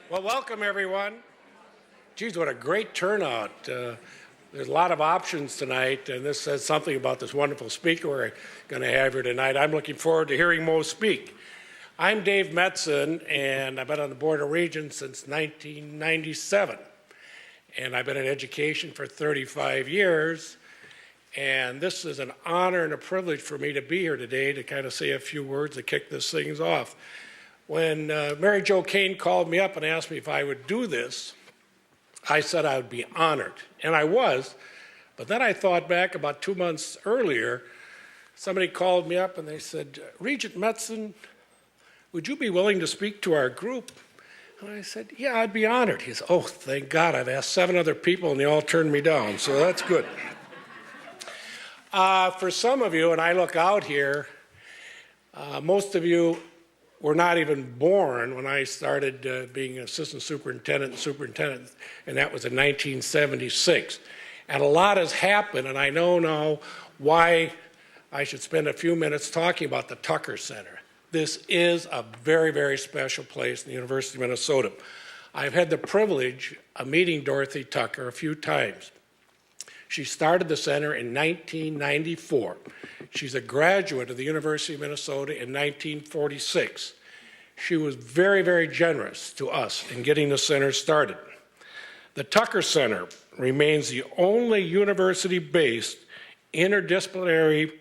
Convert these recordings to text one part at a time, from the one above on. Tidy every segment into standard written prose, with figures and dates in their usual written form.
Well, welcome everyone. Geez, what a great turnout. There's a lot of options tonight, and this says something about this wonderful speaker we're going to have here tonight. I'm looking forward to hearing Mo speak. I'm Dave Metzen, and I've been on the Board of Regents since 1997. And I've been in education for 35 years. And this is an honor and a privilege for me to be here today to kind of say a few words to kick this thing off. When Mary Jo Kane called me up and asked me if I would do this, I said I would be honored, and I was. But then I thought back about 2 months earlier, somebody called me up and they said, Regent Metzen, would you be willing to speak to our group? And I said, yeah, I'd be honored. He said, oh, thank God, I've asked 7 other people and they all turned me down, so that's good. For some of you, and I look out here, most of you were not even born when I started being assistant superintendent and superintendent, and that was in 1976. And a lot has happened, and I know now why I should spend a few minutes talking about the Tucker Center. This is a very, very special place in the University of Minnesota. I've had the privilege of meeting Dorothy Tucker a few times. She started the center in 1994. She's a graduate of the University of Minnesota in 1946. She was very, very generous to us in getting the center started. The Tucker Center remains the only university-based interdisciplinary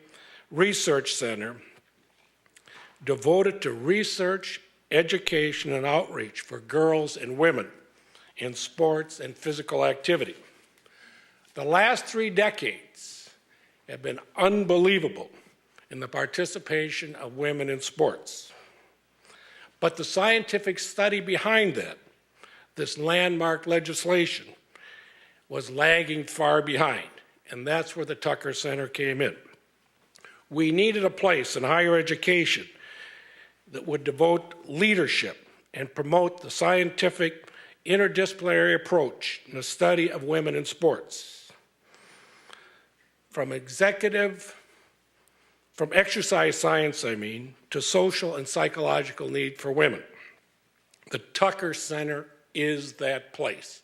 research center devoted to research, education, and outreach for girls and women in sports and physical activity. The last 3 decades have been unbelievable in the participation of women in sports. But the scientific study behind that, this landmark legislation, was lagging far behind, and that's where the Tucker Center came in. We needed a place in higher education that would devote leadership and promote the scientific interdisciplinary approach in the study of women in sports. From exercise science, to social and psychological need for women. The Tucker Center is that place,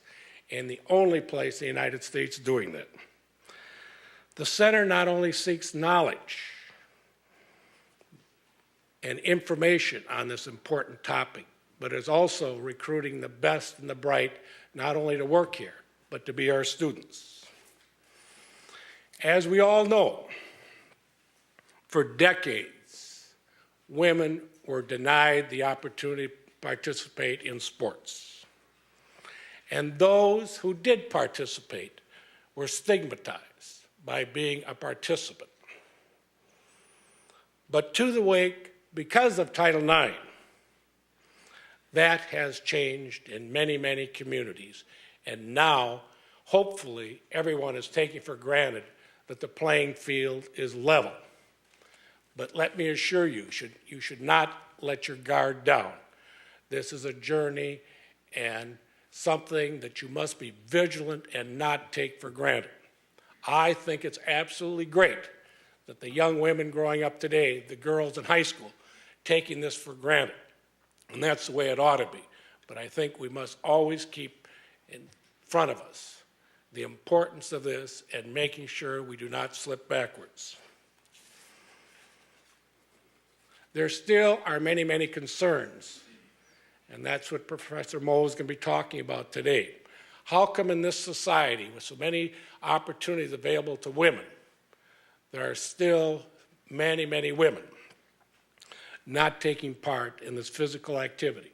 and the only place in the United States doing that. The center not only seeks knowledge and information on this important topic, but is also recruiting the best and the bright, not only to work here, but to be our students. As we all know, for decades, women were denied the opportunity to participate in sports. And those who did participate were stigmatized by being a participant. But to the wake, because of Title IX, that has changed in many, many communities. And now, hopefully, everyone is taking for granted that the playing field is level. But let me assure you, you should not let your guard down. This is a journey and something that you must be vigilant and not take for granted. I think it's absolutely great that the young women growing up today, the girls in high school, taking this for granted. And that's the way it ought to be. But I think we must always keep in front of us the importance of this and making sure we do not slip backwards. There still are many, many concerns, and that's what Professor Mo is going to be talking about today. How come in this society, with so many opportunities available to women, there are still many, many women not taking part in this physical activity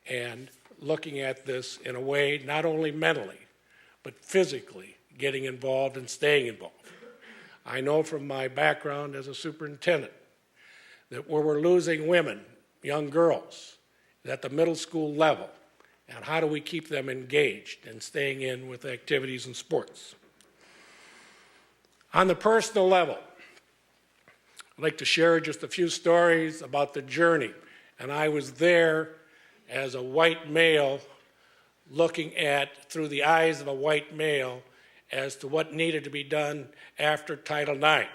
and looking at this in a way not only mentally, but physically getting involved and staying involved. I know from my background as a superintendent that where we're losing women, young girls, is at the middle school level, and how do we keep them engaged and staying in with activities and sports. On the personal level, I'd like to share just a few stories about the journey, and I was there as a white male looking at, through the eyes of a white male, as to what needed to be done after Title IX.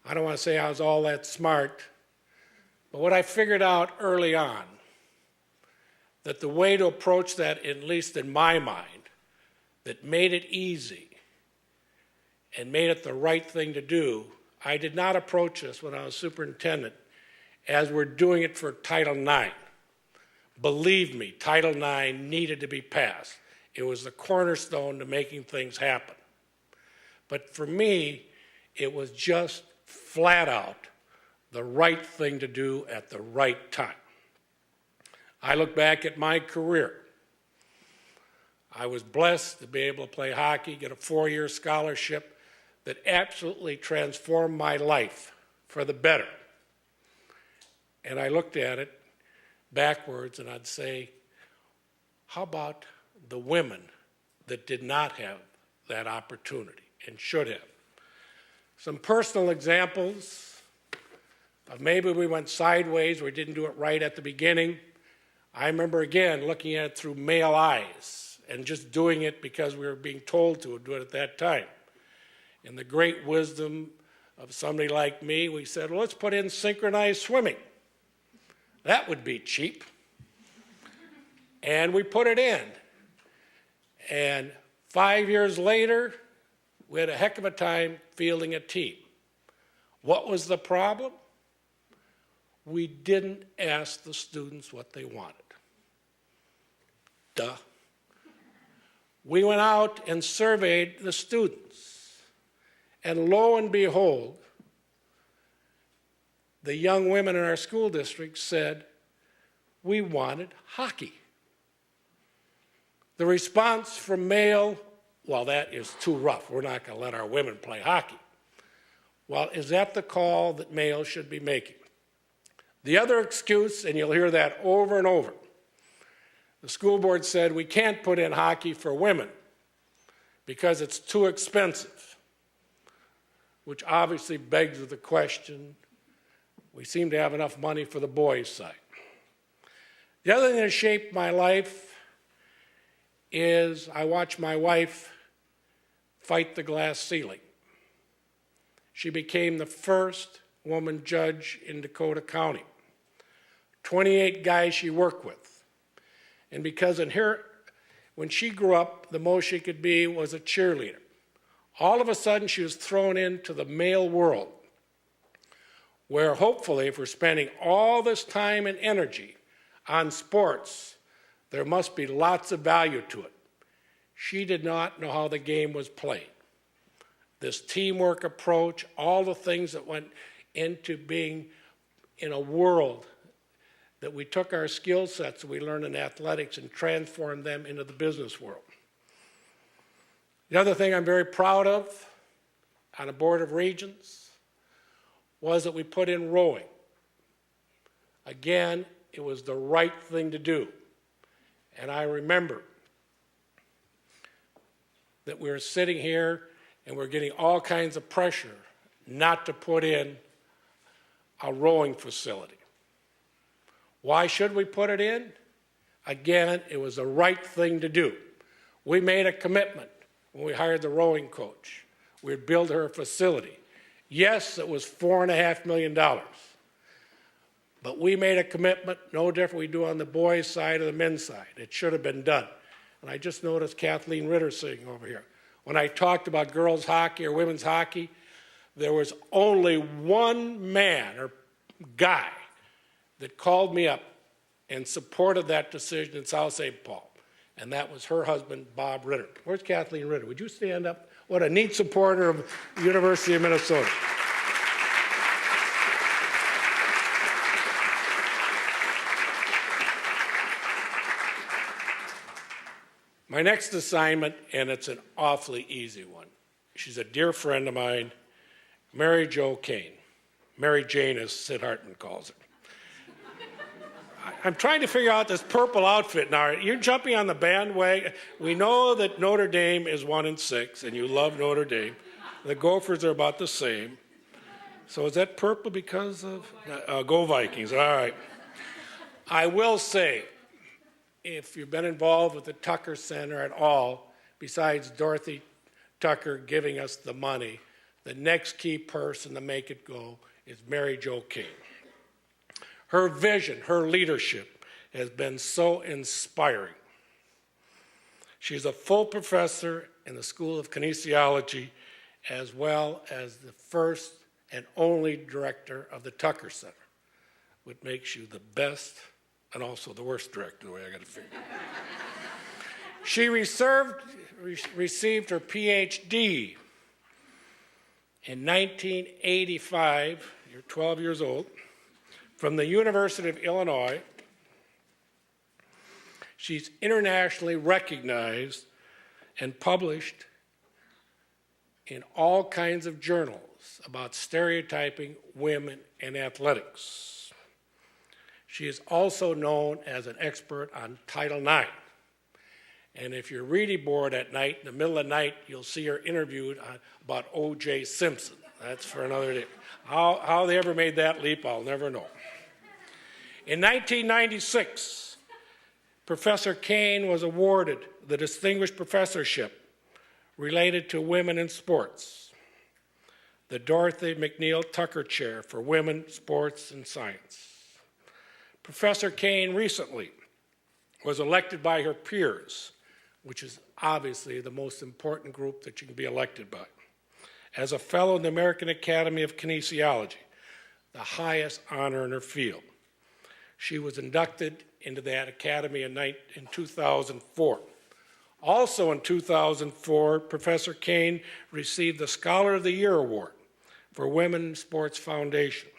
I don't want to say I was all that smart, but what I figured out early on that the way to approach that, at least in my mind, that made it easy and made it the right thing to do, I did not approach this when I was superintendent as we're doing it for Title IX. Believe me, Title IX needed to be passed. It was the cornerstone to making things happen. But for me, it was just flat out the right thing to do at the right time. I look back at my career. I was blessed to be able to play hockey, get a 4-year scholarship that absolutely transformed my life for the better. And I looked at it backwards and I'd say, how about the women that did not have that opportunity and should have? Some personal examples of maybe we went sideways, we didn't do it right at the beginning. I remember, again, looking at it through male eyes and just doing it because we were being told to do it at that time. In the great wisdom of somebody like me, we said, well, let's put in synchronized swimming. That would be cheap. And we put it in. And 5 years later, we had a heck of a time fielding a team. What was the problem? We didn't ask the students what they wanted. Duh. We went out and surveyed the students. And lo and behold, the young women in our school district said, we wanted hockey. The response from male, well, that is too rough. We're not going to let our women play hockey. Well, is that the call that males should be making? The other excuse, and you'll hear that over and over, the school board said we can't put in hockey for women because it's too expensive, which obviously begs the question, we seem to have enough money for the boys' side. The other thing that shaped my life is I watched my wife fight the glass ceiling. She became the first woman judge in Dakota County. 28 guys she worked with. And because when she grew up, the most she could be was a cheerleader. All of a sudden, she was thrown into the male world, where hopefully, if we're spending all this time and energy on sports, there must be lots of value to it. She did not know how the game was played. This teamwork approach, all the things that went into being in a world that we took our skill sets that we learned in athletics and transformed them into the business world. The other thing I'm very proud of on a board of regents was that we put in rowing. Again, it was the right thing to do. And I remember that we were sitting here and we're getting all kinds of pressure not to put in a rowing facility. Why should we put it in? Again, it was the right thing to do. We made a commitment when we hired the rowing coach. We'd build her a facility. Yes, it was $4.5 million. But we made a commitment, no different we do on the boys' side or the men's side. It should have been done. And I just noticed Kathleen Ritter sitting over here. When I talked about girls' hockey or women's hockey, there was only one man or guy that called me up and supported that decision in South St. Paul. And that was her husband, Bob Ritter. Where's Kathleen Ritter? Would you stand up? What a neat supporter of the University of Minnesota. My next assignment, and it's an awfully easy one. She's a dear friend of mine, Mary Jo Kane. Mary Jane, as Sid Hartman calls her. I'm trying to figure out this purple outfit now. You're jumping on the bandwagon. We know that Notre Dame is 1-6, and you love Notre Dame. The Gophers are about the same. So is that purple because of? Go Vikings, all right. I will say, if you've been involved with the Tucker Center at all, besides Dorothy Tucker giving us the money, the next key person to make it go is Mary Jo King. Her vision, her leadership has been so inspiring. She's a full professor in the School of Kinesiology, as well as the first and only director of the Tucker Center, which makes you the best and also the worst director, the way I got to figure it. She received her PhD in 1985, you're 12 years old, from the University of Illinois. She's internationally recognized and published in all kinds of journals about stereotyping women in athletics. She is also known as an expert on Title IX. And if you're really bored at night, in the middle of the night, you'll see her interviewed about O.J. Simpson. That's for another day. How they ever made that leap, I'll never know. In 1996, Professor Kane was awarded the Distinguished Professorship related to women in sports, the Dorothy McNeil Tucker Chair for Women, Sports, and Science. Professor Kane recently was elected by her peers, which is obviously the most important group that you can be elected by, as a fellow in the American Academy of Kinesiology, the highest honor in her field. She was inducted into that academy in 2004. Also in 2004, Professor Kane received the Scholar of the Year Award for Women in Sports Foundation.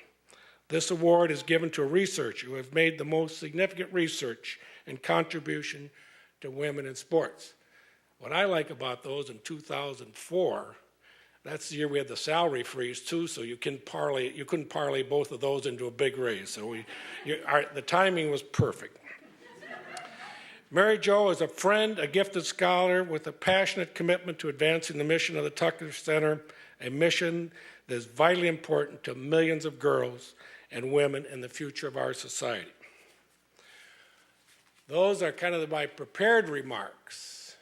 This award is given to a researcher who has made the most significant research and contribution to women in sports. What I like about those in 2004, that's the year we had the salary freeze too, so you couldn't parlay both of those into a big raise. So the timing was perfect. Mary Jo is a friend, a gifted scholar with a passionate commitment to advancing the mission of the Tucker Center, a mission that is vitally important to millions of girls and women in the future of our society. Those are kind of my prepared remarks,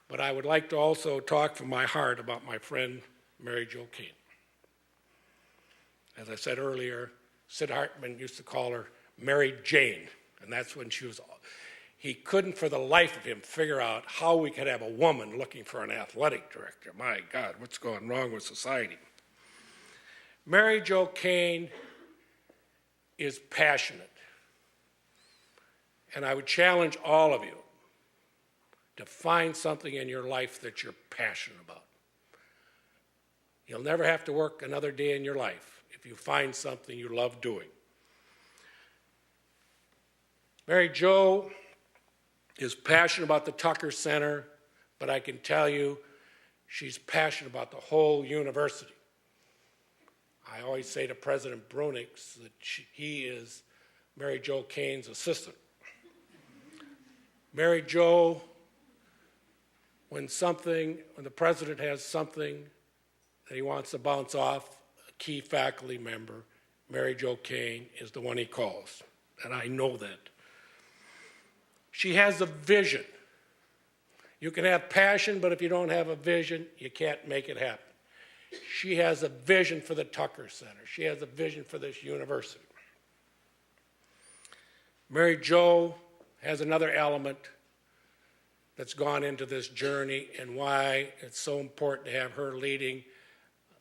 but I would like to also talk from my heart about my friend Mary Jo Kane. As I said earlier, Sid Hartman used to call her Mary Jane, and that's when she was. He couldn't for the life of him figure out how we could have a woman looking for an athletic director. My God, what's going wrong with society? Mary Jo Kane is passionate. And I would challenge all of you to find something in your life that you're passionate about. You'll never have to work another day in your life if you find something you love doing. Mary Jo is passionate about the Tucker Center, but I can tell you she's passionate about the whole university. I always say to President Brunix that he is Mary Jo Kane's assistant. Mary Jo, when the president has something that he wants to bounce off a key faculty member, Mary Jo Kane is the one he calls, and I know that. She has a vision. You can have passion, but if you don't have a vision, you can't make it happen. She has a vision for the Tucker Center. She has a vision for this university. Mary Jo has another element that's gone into this journey and why it's so important to have her leading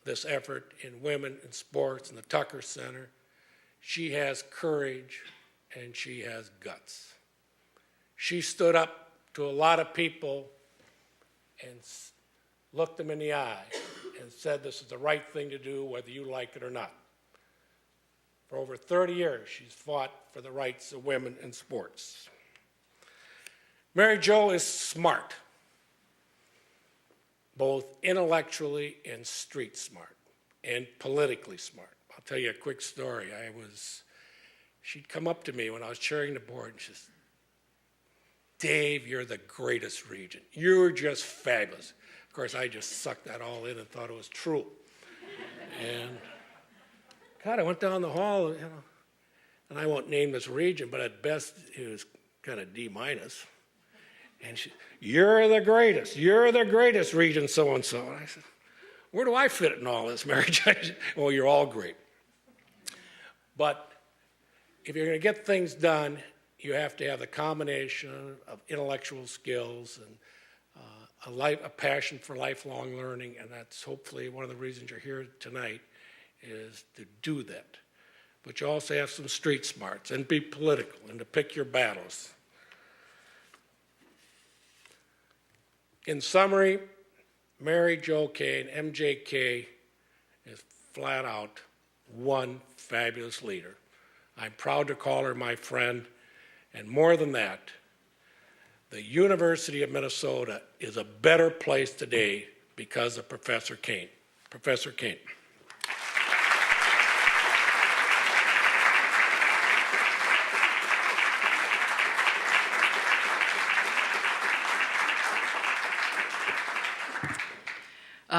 this effort in women in sports and the Tucker Center. She has courage and she has guts. She stood up to a lot of people and looked them in the eye and said this is the right thing to do whether you like it or not. For over 30 years, she's fought for the rights of women in sports. Mary Jo is smart, both intellectually and street smart, and politically smart. I'll tell you a quick story. She'd come up to me when I was chairing the board, and she said, Dave, you're the greatest regent. You're just fabulous. Of course, I just sucked that all in and thought it was true. And God, I went down the hall, and I won't name this regent, but at best it was kind of D-. And she, you're the greatest regent so-and-so. And I said, where do I fit in all this, Mary Jo? Well, you're all great. But if you're going to get things done, you have to have the combination of intellectual skills and a passion for lifelong learning, and that's hopefully one of the reasons you're here tonight, is to do that. But you also have some street smarts and be political and to pick your battles. In summary, Mary Jo Kane, MJK, is flat out one fabulous leader. I'm proud to call her my friend, and more than that, the University of Minnesota is a better place today because of Professor Kane. Professor Kane.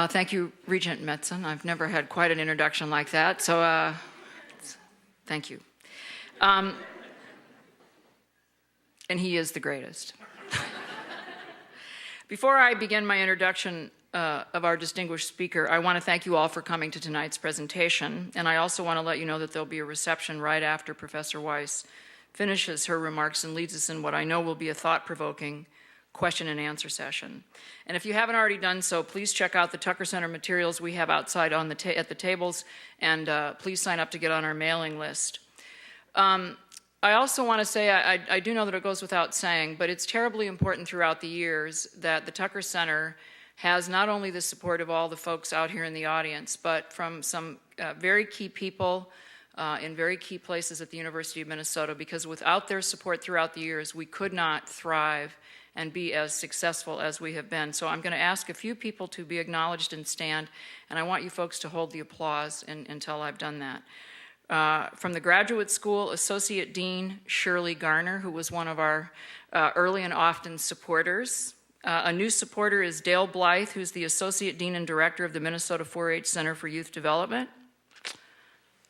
Thank you, Regent Metzen. I've never had quite an introduction like that, so thank you. And he is the greatest. Before I begin my introduction of our distinguished speaker, I want to thank you all for coming to tonight's presentation, and I also want to let you know that there'll be a reception right after Professor Weiss finishes her remarks and leads us in what I know will be a thought-provoking question and answer session. And if you haven't already done so, please check out the Tucker Center materials we have outside on at the tables, and please sign up to get on our mailing list. I also want to say, I do know that it goes without saying, but it's terribly important throughout the years that the Tucker Center has not only the support of all the folks out here in the audience, but from some very key people in very key places at the University of Minnesota, because without their support throughout the years, we could not thrive and be as successful as we have been. So I'm going to ask a few people to be acknowledged and stand, and I want you folks to hold the applause until I've done that. From the Graduate School, Associate Dean Shirley Garner, who was one of our early and often supporters. A new supporter is Dale Blythe, who's the Associate Dean and Director of the Minnesota 4-H Center for Youth Development.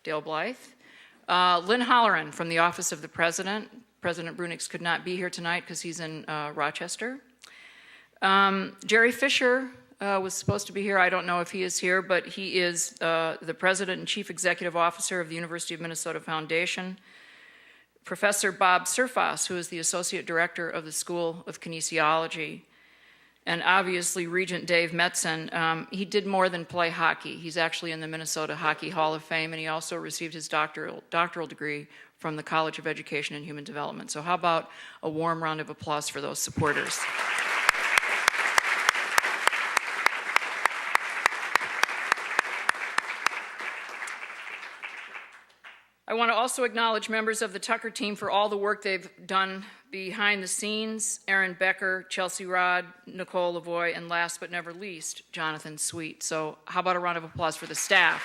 Dale Blythe. Lynn Holleran from the Office of the President. President Brunix could not be here tonight because he's in Rochester. Jerry Fisher was supposed to be here. I don't know if he is here, but he is the President and Chief Executive Officer of the University of Minnesota Foundation. Professor Bob Surfas, who is the Associate Director of the School of Kinesiology. And obviously, Regent Dave Metzen, he did more than play hockey. He's actually in the Minnesota Hockey Hall of Fame, and he also received his doctoral degree from the College of Education and Human Development. So how about a warm round of applause for those supporters? I want to also acknowledge members of the Tucker team for all the work they've done behind the scenes: Aaron Becker, Chelsea Rod, Nicole Lavoie, and last but never least, Jonathan Sweet. So how about a round of applause for the staff?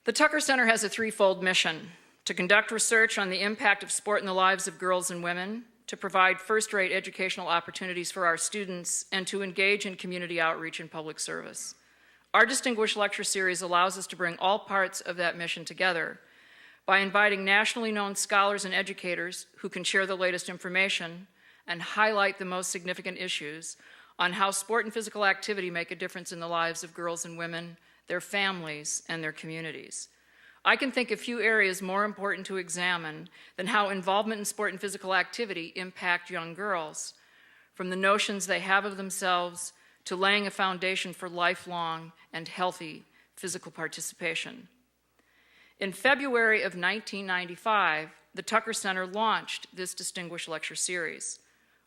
The Tucker Center has a threefold mission: to conduct research on the impact of sport in the lives of girls and women, to provide first-rate educational opportunities for our students, and to engage in community outreach and public service. Our Distinguished Lecture Series allows us to bring all parts of that mission together by inviting nationally known scholars and educators who can share the latest information and highlight the most significant issues on how sport and physical activity make a difference in the lives of girls and women, their families, and their communities. I can think of few areas more important to examine than how involvement in sport and physical activity impact young girls, from the notions they have of themselves to laying a foundation for lifelong and healthy physical participation. In February of 1995, the Tucker Center launched this Distinguished Lecture Series.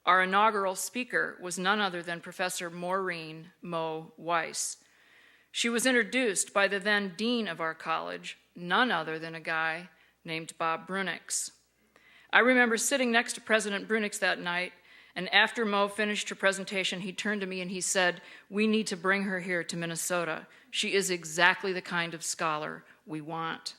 Our inaugural speaker was none other than Professor Maureen Weiss. She was introduced by the then dean of our college, none other than a guy named Bob Brunix. I remember sitting next to President Brunix that night, and after Mo finished her presentation, he turned to me and he said, "We need to bring her here to Minnesota. She is exactly the kind of scholar we want."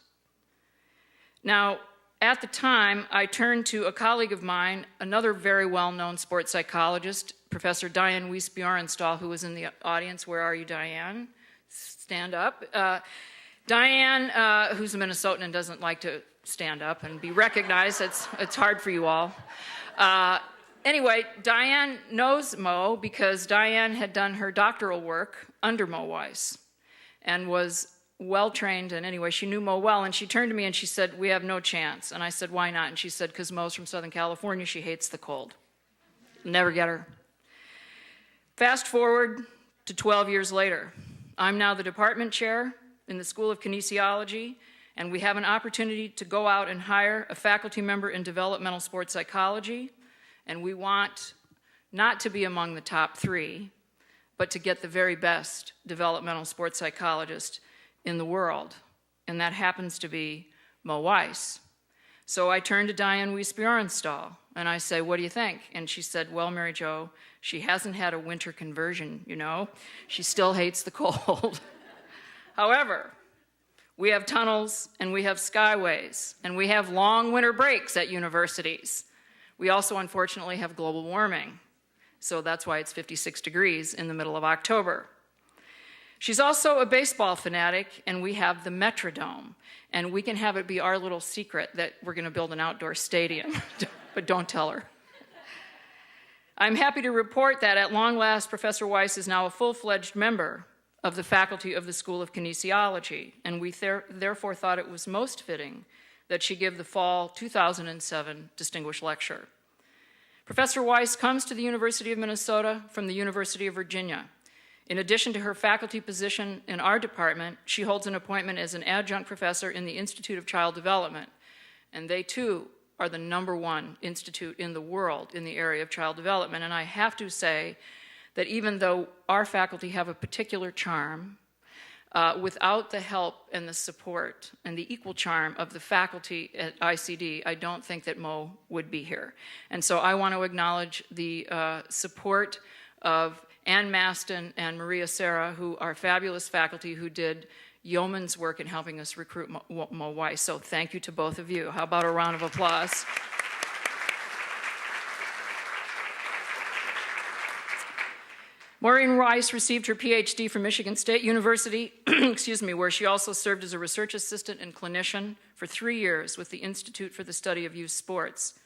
Now, at the time, I turned to a colleague of mine, another very well-known sports psychologist, Professor Diane Weiss-Bjornstall, who was in the audience. Where are you, Diane? Stand up. Diane, who's a Minnesotan and doesn't like to stand up and be recognized, it's hard for you all. Anyway, Diane knows Mo because Diane had done her doctoral work under Mo Weiss and was well-trained, and anyway, she knew Mo well, and she turned to me and she said, "We have no chance." And I said, "Why not?" And she said, "Because Mo's from Southern California, she hates the cold. Never get her." Fast forward to 12 years later. I'm now the department chair in the School of Kinesiology, and we have an opportunity to go out and hire a faculty member in developmental sports psychology, and we want not to be among the top 3, but to get the very best developmental sports psychologist in the world, and that happens to be Mo Weiss. So I turned to Diane Weiss-Bjornstad, and I say, "What do you think?" And she said, "Well, Mary Jo, she hasn't had a winter conversion, you know. She still hates the cold." However, we have tunnels, and we have skyways, and we have long winter breaks at universities. We also, unfortunately, have global warming. So that's why it's 56 degrees in the middle of October. She's also a baseball fanatic, and we have the Metrodome. And we can have it be our little secret that we're going to build an outdoor stadium, but don't tell her. I'm happy to report that at long last, Professor Weiss is now a full-fledged member of the faculty of the School of Kinesiology, and we therefore thought it was most fitting that she give the fall 2007 Distinguished Lecture. Professor Weiss comes to the University of Minnesota from the University of Virginia. In addition to her faculty position in our department, she holds an appointment as an adjunct professor in the Institute of Child Development, and they too are the #1 institute in the world in the area of child development. And I have to say that even though our faculty have a particular charm, without the help and the support and the equal charm of the faculty at ICD, I don't think that Mo would be here. And so I want to acknowledge the support of Ann Maston and Maria Serra, who are fabulous faculty who did yeoman's work in helping us recruit Mo Weiss. So thank you to both of you. How about a round of applause? Maureen Weiss received her PhD from Michigan State University, where she also served as a research assistant and clinician for 3 years with the Institute for the Study of Youth Sports.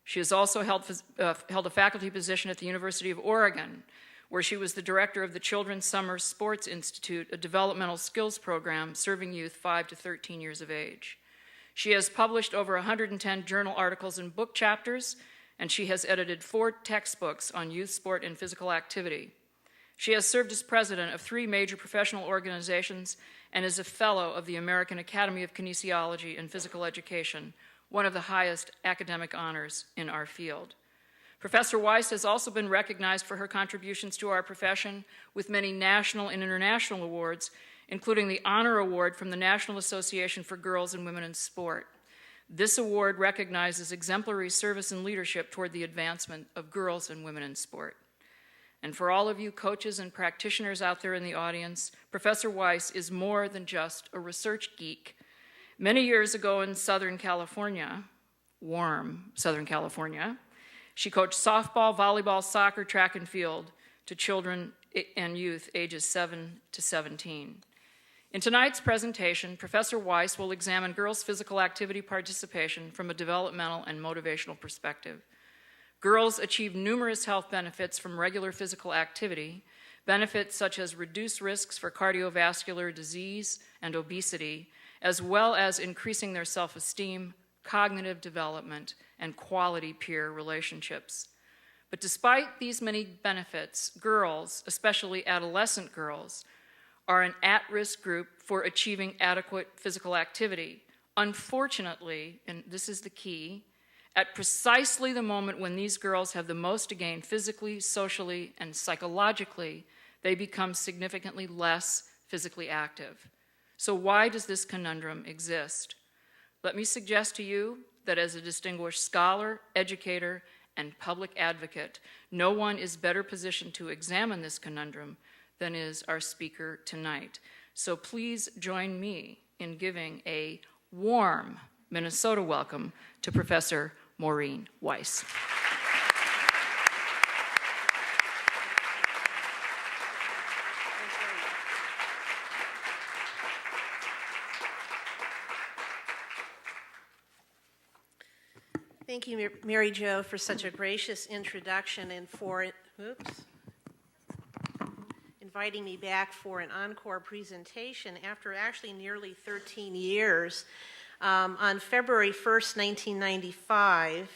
She has also held a faculty position at the University of Oregon, where she was the director of the Children's Summer Sports Institute, a developmental skills program serving youth 5 to 13 years of age. She has published over 110 journal articles and book chapters, and she has edited 4 textbooks on youth sport and physical activity. She has served as president of 3 major professional organizations and is a fellow of the American Academy of Kinesiology and Physical Education, one of the highest academic honors in our field. Professor Weiss has also been recognized for her contributions to our profession with many national and international awards, including the Honor Award from the National Association for Girls and Women in Sport. This award recognizes exemplary service and leadership toward the advancement of girls and women in sport. And for all of you coaches and practitioners out there in the audience, Professor Weiss is more than just a research geek. Many years ago in Southern California, warm Southern California, she coached softball, volleyball, soccer, track, and field to children and youth ages 7 to 17. In tonight's presentation, Professor Weiss will examine girls' physical activity participation from a developmental and motivational perspective. Girls achieve numerous health benefits from regular physical activity, benefits such as reduced risks for cardiovascular disease and obesity, as well as increasing their self-esteem, cognitive development, and quality peer relationships. But despite these many benefits, girls, especially adolescent girls, are an at-risk group for achieving adequate physical activity. Unfortunately, and this is the key, at precisely the moment when these girls have the most to gain physically, socially, and psychologically, they become significantly less physically active. So why does this conundrum exist? Let me suggest to you that as a distinguished scholar, educator, and public advocate, no one is better positioned to examine this conundrum than is our speaker tonight. So please join me in giving a warm Minnesota welcome to Professor Maureen Weiss. Thank you, Mary Jo, for such a gracious introduction and for inviting me back for an encore presentation after actually nearly 13 years. On February 1st, 1995,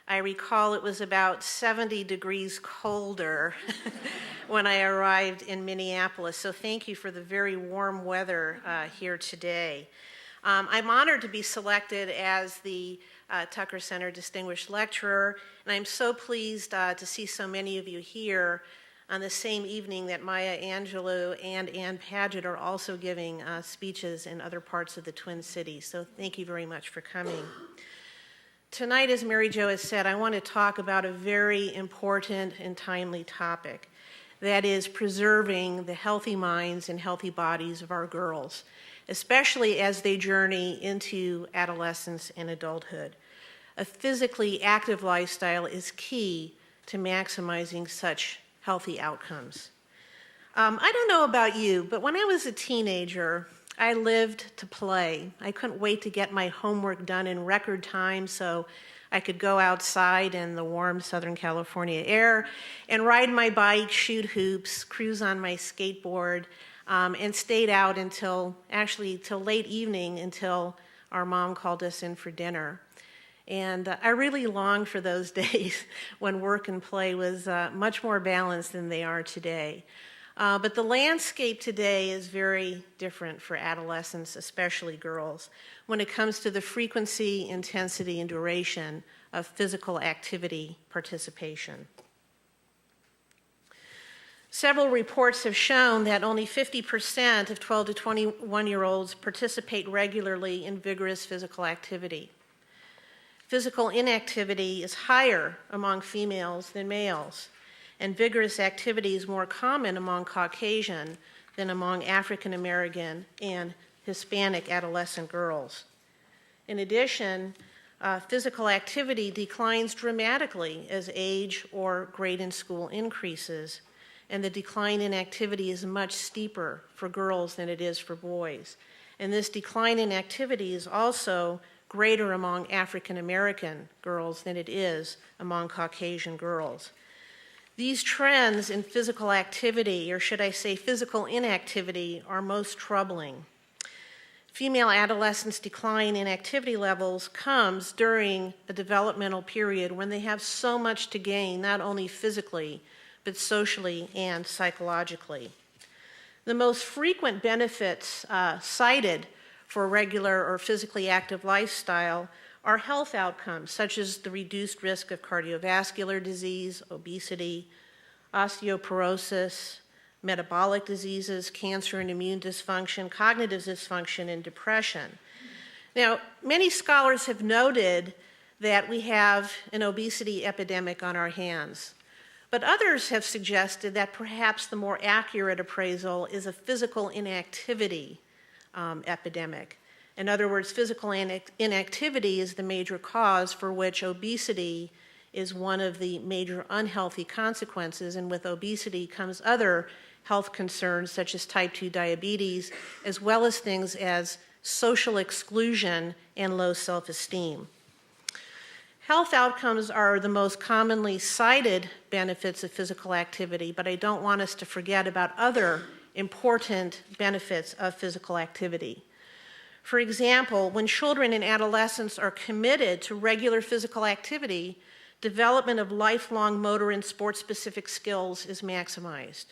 I recall it was about 70 degrees colder when I arrived in Minneapolis, so thank you for the very warm weather here today. I'm honored to be selected as the Tucker Center Distinguished Lecturer, and I'm so pleased to see so many of you here on the same evening that Maya Angelou and Ann Padgett are also giving speeches in other parts of the Twin Cities, so thank you very much for coming. Tonight, as Mary Jo has said, I want to talk about a very important and timely topic, that is preserving the healthy minds and healthy bodies of our girls, especially as they journey into adolescence and adulthood. A physically active lifestyle is key to maximizing such healthy outcomes. I don't know about you, but when I was a teenager, I lived to play. I couldn't wait to get my homework done in record time so I could go outside in the warm Southern California air and ride my bike, shoot hoops, cruise on my skateboard, and stayed out till late evening until our mom called us in for dinner. And I really long for those days when work and play was much more balanced than they are today. But the landscape today is very different for adolescents, especially girls, when it comes to the frequency, intensity, and duration of physical activity participation. Several reports have shown that only 50% of 12 to 21-year-olds participate regularly in vigorous physical activity. Physical inactivity is higher among females than males, and vigorous activity is more common among Caucasian than among African American and Hispanic adolescent girls. In addition, physical activity declines dramatically as age or grade in school increases, and the decline in activity is much steeper for girls than it is for boys. And this decline in activity is also greater among African American girls than it is among Caucasian girls. These trends in physical activity, or should I say physical inactivity, are most troubling. Female adolescents' decline in activity levels comes during a developmental period when they have so much to gain, not only physically, but socially and psychologically. The most frequent benefits cited for a regular or physically active lifestyle are health outcomes, such as the reduced risk of cardiovascular disease, obesity, osteoporosis, metabolic diseases, cancer and immune dysfunction, cognitive dysfunction, and depression. Now, many scholars have noted that we have an obesity epidemic on our hands, but others have suggested that perhaps the more accurate appraisal is a physical inactivity epidemic. In other words, physical inactivity is the major cause for which obesity is one of the major unhealthy consequences, and with obesity comes other health concerns such as type 2 diabetes, as well as things as social exclusion and low self-esteem. Health outcomes are the most commonly cited benefits of physical activity, but I don't want us to forget about other important benefits of physical activity. For example, when children and adolescents are committed to regular physical activity, development of lifelong motor and sport-specific skills is maximized.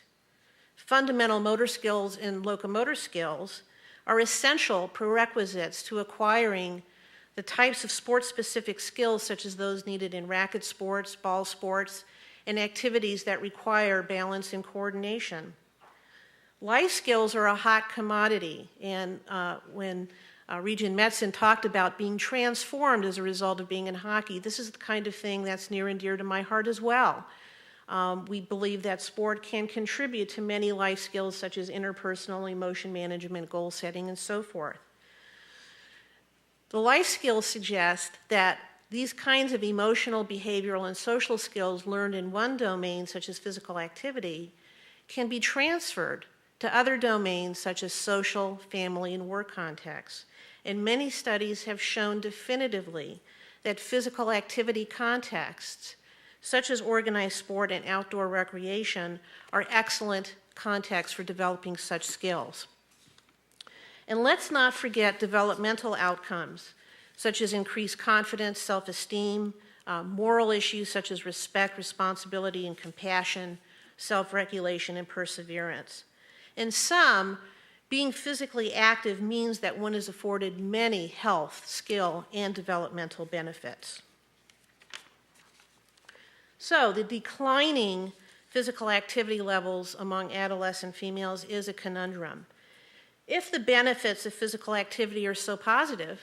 Fundamental motor skills and locomotor skills are essential prerequisites to acquiring the types of sport-specific skills such as those needed in racket sports, ball sports, and activities that require balance and coordination. Life skills are a hot commodity, and when Regent Metzen talked about being transformed as a result of being in hockey, this is the kind of thing that's near and dear to my heart as well. We believe that sport can contribute to many life skills such as interpersonal, emotion management, goal setting, and so forth. The life skills suggest that these kinds of emotional, behavioral, and social skills learned in one domain, such as physical activity, can be transferred to other domains such as social, family, and work contexts. And many studies have shown definitively that physical activity contexts, such as organized sport and outdoor recreation, are excellent contexts for developing such skills. And let's not forget developmental outcomes, such as increased confidence, self-esteem, moral issues such as respect, responsibility, and compassion, self-regulation, and perseverance. In sum, being physically active means that one is afforded many health, skill, and developmental benefits. So, the declining physical activity levels among adolescent females is a conundrum. If the benefits of physical activity are so positive,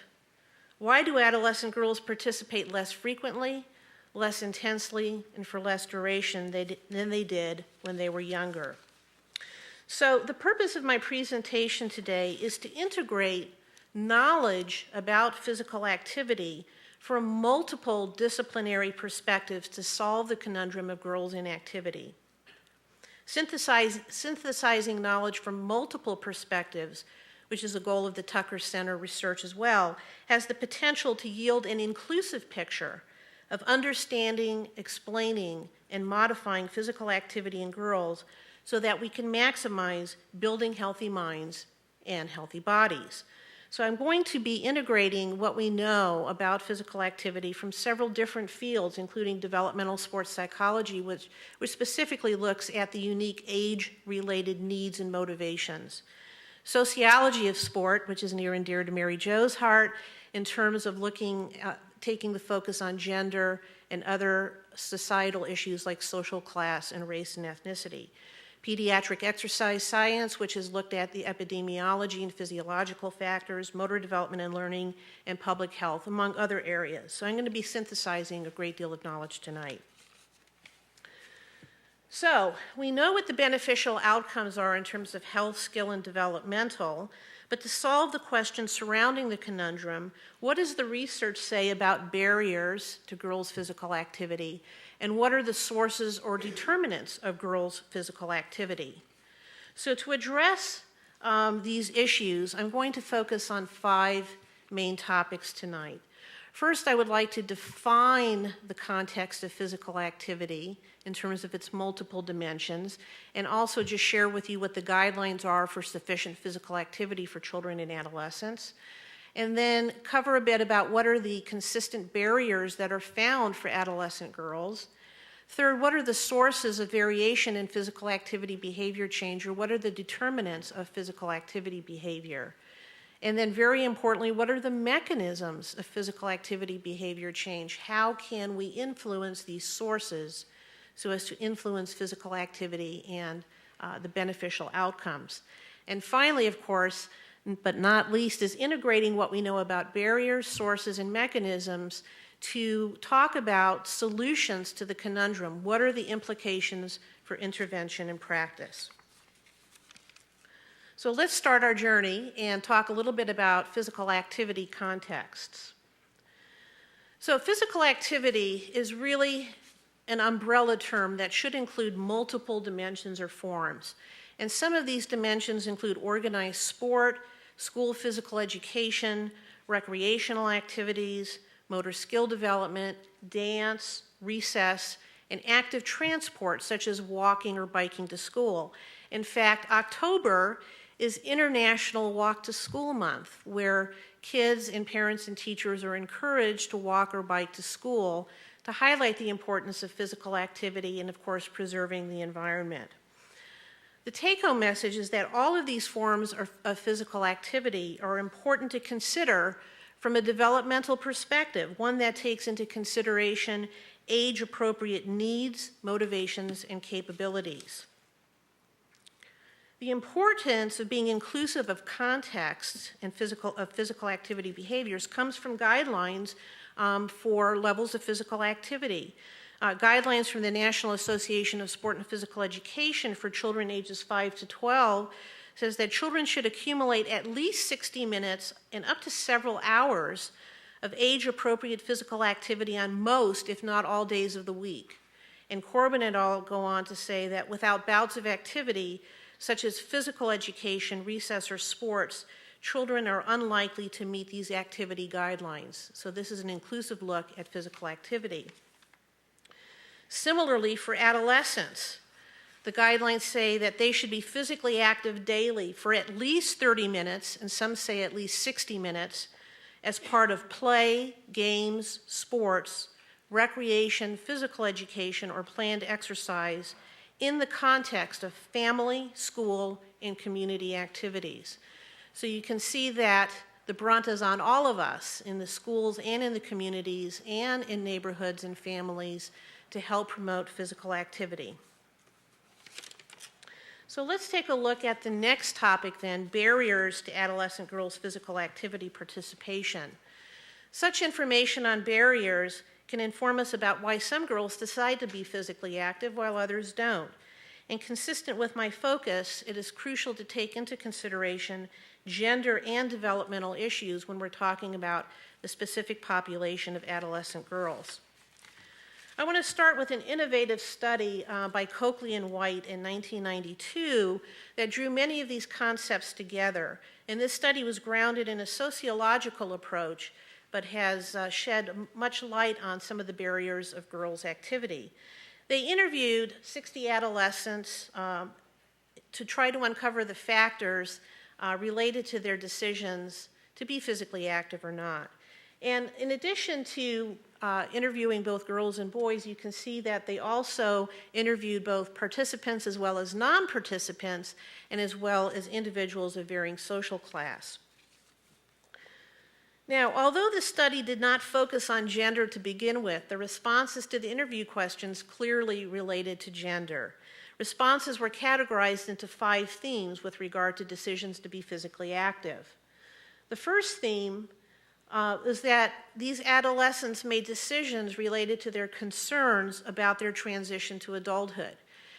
why do adolescent girls participate less frequently, less intensely, and for less duration than they did when they were younger? So the purpose of my presentation today is to integrate knowledge about physical activity from multiple disciplinary perspectives to solve the conundrum of girls' inactivity. Synthesizing knowledge from multiple perspectives, which is a goal of the Tucker Center research as well, has the potential to yield an inclusive picture of understanding, explaining, and modifying physical activity in girls so that we can maximize building healthy minds and healthy bodies. So I'm going to be integrating what we know about physical activity from several different fields, including developmental sports psychology, which specifically looks at the unique age-related needs and motivations. Sociology of sport, which is near and dear to Mary Jo's heart, in terms of taking the focus on gender and other societal issues like social class and race and ethnicity. Pediatric exercise science, which has looked at the epidemiology and physiological factors, motor development and learning, and public health, among other areas. So I'm going to be synthesizing a great deal of knowledge tonight. So we know what the beneficial outcomes are in terms of health, skill, and developmental, but to solve the question surrounding the conundrum, what does the research say about barriers to girls' physical activity, and what are the sources or determinants of girls' physical activity? So to address these issues, I'm going to focus on 5 main topics tonight. First, I would like to define the context of physical activity in terms of its multiple dimensions, and also just share with you what the guidelines are for sufficient physical activity for children and adolescents. And then cover a bit about what are the consistent barriers that are found for adolescent girls. Third, what are the sources of variation in physical activity behavior change, or what are the determinants of physical activity behavior? And then very importantly, what are the mechanisms of physical activity behavior change? How can we influence these sources so as to influence physical activity and the beneficial outcomes? And finally, of course, but not least, is integrating what we know about barriers, sources, and mechanisms to talk about solutions to the conundrum. What are the implications for intervention and practice? So let's start our journey and talk a little bit about physical activity contexts. So physical activity is really an umbrella term that should include multiple dimensions or forms. And some of these dimensions include organized sport, school physical education, recreational activities, motor skill development, dance, recess, and active transport such as walking or biking to school. In fact, October is International Walk to School Month, where kids and parents and teachers are encouraged to walk or bike to school to highlight the importance of physical activity and, of course, preserving the environment. The take-home message is that all of these forms of physical activity are important to consider from a developmental perspective, one that takes into consideration age-appropriate needs, motivations, and capabilities. The importance of being inclusive of context and physical activity behaviors comes from guidelines for levels of physical activity. Guidelines from the National Association of Sport and Physical Education for children ages 5 to 12 says that children should accumulate at least 60 minutes and up to several hours of age-appropriate physical activity on most, if not all, days of the week. And Corbin et al. Go on to say that without bouts of activity, such as physical education, recess, or sports, children are unlikely to meet these activity guidelines. So this is an inclusive look at physical activity. Similarly, for adolescents, the guidelines say that they should be physically active daily for at least 30 minutes, and some say at least 60 minutes, as part of play, games, sports, recreation, physical education, or planned exercise in the context of family, school, and community activities. So you can see that the brunt is on all of us in the schools and in the communities and in neighborhoods and families to help promote physical activity. So let's take a look at the next topic then, barriers to adolescent girls' physical activity participation. Such information on barriers can inform us about why some girls decide to be physically active while others don't. And consistent with my focus, it is crucial to take into consideration gender and developmental issues when we're talking about the specific population of adolescent girls. I want to start with an innovative study by Coakley and White in 1992 that drew many of these concepts together. And this study was grounded in a sociological approach, but has shed much light on some of the barriers of girls' activity. They interviewed 60 adolescents to try to uncover the factors related to their decisions to be physically active or not. And in addition to interviewing both girls and boys, you can see that they also interviewed both participants as well as non-participants, and as well as individuals of varying social class. Now, although the study did not focus on gender to begin with, the responses to the interview questions clearly related to gender. Responses were categorized into 5 themes with regard to decisions to be physically active. The first theme is that these adolescents made decisions related to their concerns about their transition to adulthood.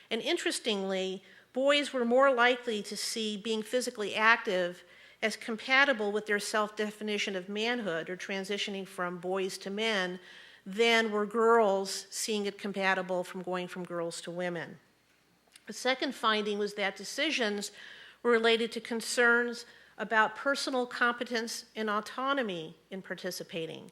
And interestingly, boys were more likely to see being physically active as compatible with their self-definition of manhood or transitioning from boys to men than were girls seeing it compatible from going from girls to women. The second finding was that decisions were related to concerns about personal competence and autonomy in participating.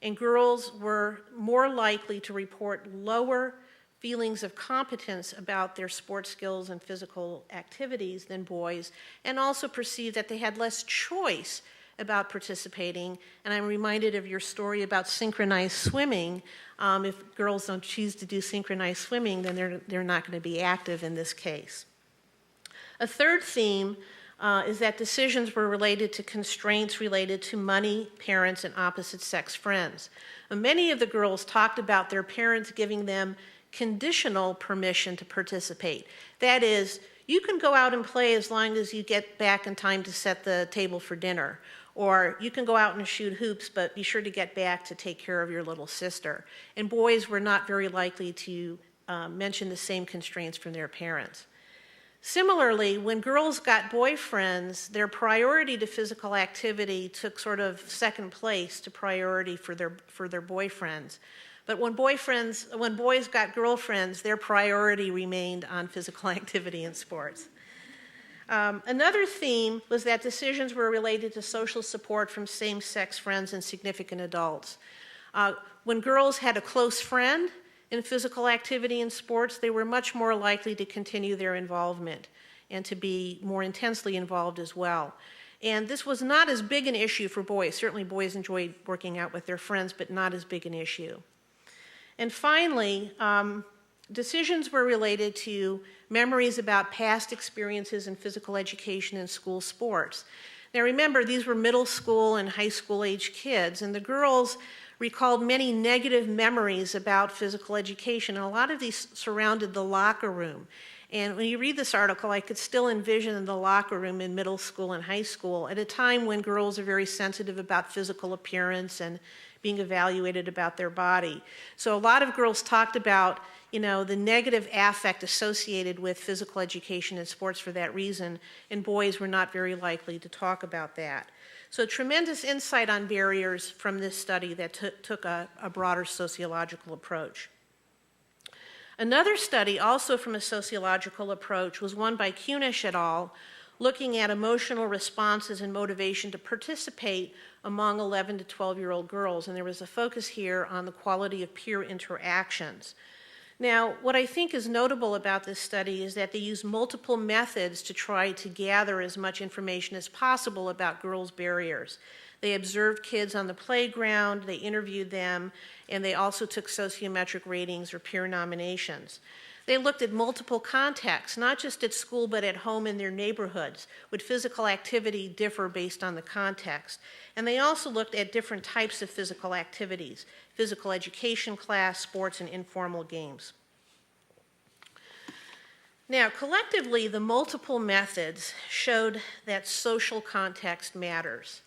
And girls were more likely to report lower feelings of competence about their sports skills and physical activities than boys, and also perceived that they had less choice about participating. And I'm reminded of your story about synchronized swimming. If girls don't choose to do synchronized swimming, then they're not going to be active in this case. A third theme is that decisions were related to constraints related to money, parents, and opposite-sex friends. Many of the girls talked about their parents giving them conditional permission to participate. That is, you can go out and play as long as you get back in time to set the table for dinner. Or you can go out and shoot hoops, but be sure to get back to take care of your little sister. And boys were not very likely to mention the same constraints from their parents. Similarly, when girls got boyfriends, their priority to physical activity took sort of second place to priority for their boyfriends. But when boys got girlfriends, their priority remained on physical activity and sports. Another theme was that decisions were related to social support from same-sex friends and significant adults. When girls had a close friend in physical activity and sports, they were much more likely to continue their involvement and to be more intensely involved as well. And this was not as big an issue for boys. Certainly boys enjoyed working out with their friends, but not as big an issue. And finally, decisions were related to memories about past experiences in physical education and school sports. Now remember, these were middle school and high school age kids, and the girls recalled many negative memories about physical education, and a lot of these surrounded the locker room. And when you read this article, I could still envision the locker room in middle school and high school at a time when girls are very sensitive about physical appearance and being evaluated about their body. So a lot of girls talked about, the negative affect associated with physical education and sports for that reason, and boys were not very likely to talk about that. So tremendous insight on barriers from this study that took a broader sociological approach. Another study, also from a sociological approach, was one by Kunish et al., looking at emotional responses and motivation to participate among 11 to 12-year-old girls. And there was a focus here on the quality of peer interactions. Now, what I think is notable about this study is that they used multiple methods to try to gather as much information as possible about girls' barriers. They observed kids on the playground, they interviewed them, and they also took sociometric ratings or peer nominations. They looked at multiple contexts, not just at school, but at home in their neighborhoods. Would physical activity differ based on the context? And they also looked at different types of physical activities, physical education class, sports, and informal games. Now, collectively, the multiple methods showed that social context matters.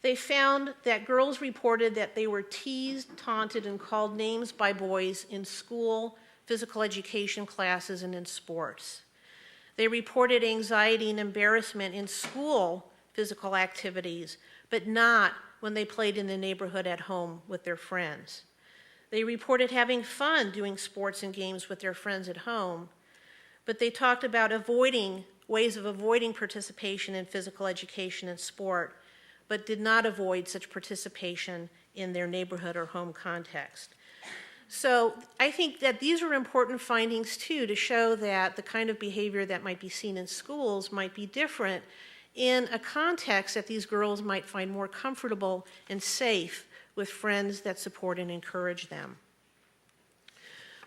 They found that girls reported that they were teased, taunted, and called names by boys in school, physical education classes, and in sports. They reported anxiety and embarrassment in school physical activities, but not when they played in the neighborhood at home with their friends. They reported having fun doing sports and games with their friends at home, but they talked about ways of avoiding participation in physical education and sport, but did not avoid such participation in their neighborhood or home context. So I think that these are important findings too, to show that the kind of behavior that might be seen in schools might be different in a context that these girls might find more comfortable and safe with friends that support and encourage them.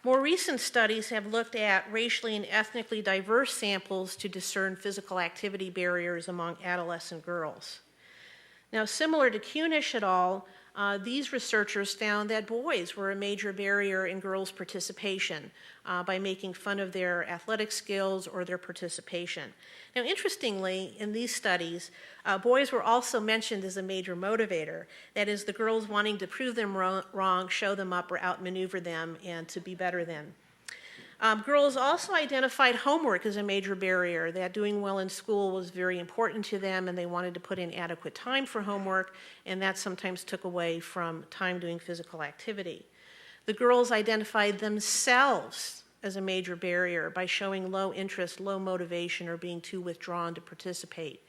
More recent studies have looked at racially and ethnically diverse samples to discern physical activity barriers among adolescent girls. Now, similar to Kunish et al., these researchers found that boys were a major barrier in girls' participation by making fun of their athletic skills or their participation. Now, interestingly, in these studies, boys were also mentioned as a major motivator. That is, the girls wanting to prove them wrong, show them up, or outmaneuver them, and to be better than. Girls also identified homework as a major barrier, that doing well in school was very important to them and they wanted to put in adequate time for homework, and that sometimes took away from time doing physical activity. The girls identified themselves as a major barrier by showing low interest, low motivation, or being too withdrawn to participate.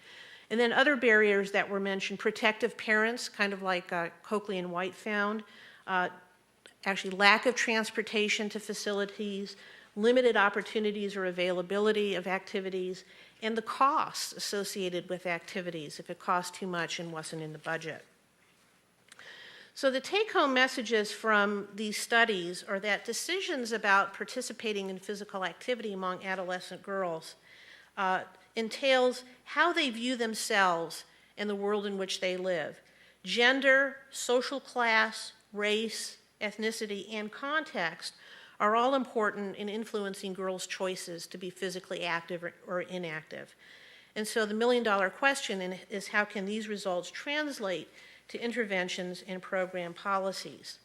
And then other barriers that were mentioned, protective parents, kind of like Coakley and White found, actually lack of transportation to facilities, limited opportunities or availability of activities, and the costs associated with activities if it cost too much and wasn't in the budget. So the take-home messages from these studies are that decisions about participating in physical activity among adolescent girls entails how they view themselves and the world in which they live. Gender, social class, race, ethnicity, and context are all important in influencing girls' choices to be physically active or inactive. And so the million-dollar question is, how can these results translate to interventions and program policies?